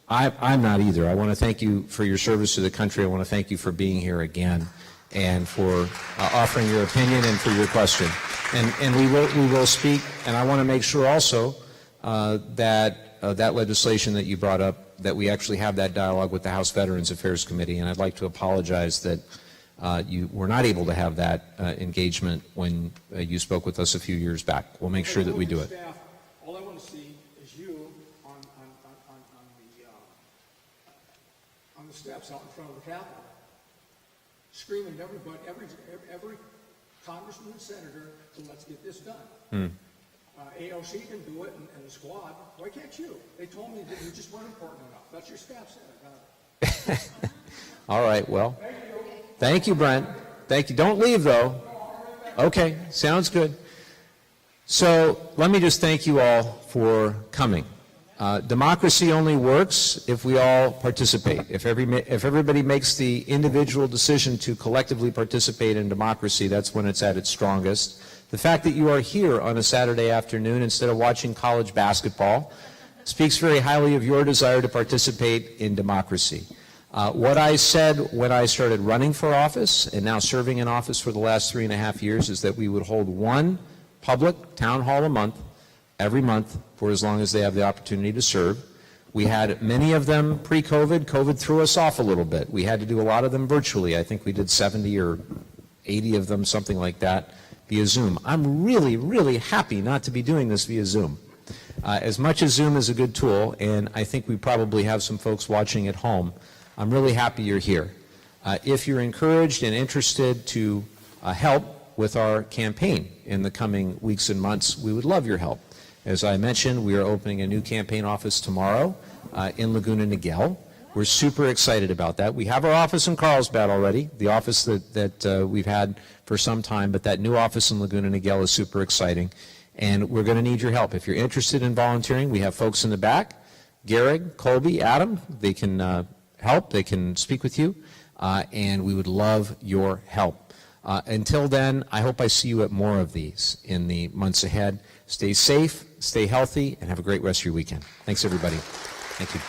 I'm not either. I want to thank you for your service to the country. I want to thank you for being here again and for offering your opinion and for your question. And we will speak. And I want to make sure also that that legislation that you brought up, that we actually have that dialogue with the House Veterans Affairs Committee. And I'd like to apologize that you were not able to have that engagement when you spoke with us a few years back. We'll make sure that we do it. All I want to see is you on the steps out in front of the Capitol, screaming to everybody, every congressman and senator, to let's get this done. AOC can do it, and the squad. Why can't you? They told me that you just weren't important enough. That's your staff said. All right, well, thank you, Brent. Thank you. Don't leave, though. Okay, sounds good. So let me just thank you all for coming. Democracy only works if we all participate. If everybody makes the individual decision to collectively participate in democracy, that's when it's at its strongest. The fact that you are here on a Saturday afternoon instead of watching college basketball speaks very highly of your desire to participate in democracy. What I said when I started running for office and now serving in office for the last 3.5 years is that we would hold one public town hall a month, every month, for as long as they have the opportunity to serve. We had many of them pre-COVID. COVID threw us off a little bit. We had to do a lot of them virtually. I think we did 70 or 80 of them, something like that, via Zoom. I'm really, really happy not to be doing this via Zoom. As much as Zoom is a good tool, and I think we probably have some folks watching at home, I'm really happy you're here. If you're encouraged and interested to help with our campaign in the coming weeks and months, we would love your help. As I mentioned, we are opening a new campaign office tomorrow in Laguna Niguel. We're super excited about that. We have our office in Carlsbad already, the office that we've had for some time, but that new office in Laguna Niguel is super exciting. And we're going to need your help. If you're interested in volunteering, we have folks in the back, Garrig, Colby, Adam. They can help. They can speak with you. And we would love your help. Until then, I hope I see you at more of these in the months ahead. Stay safe, stay healthy, and have a great rest of your weekend. Thanks, everybody. Thank you.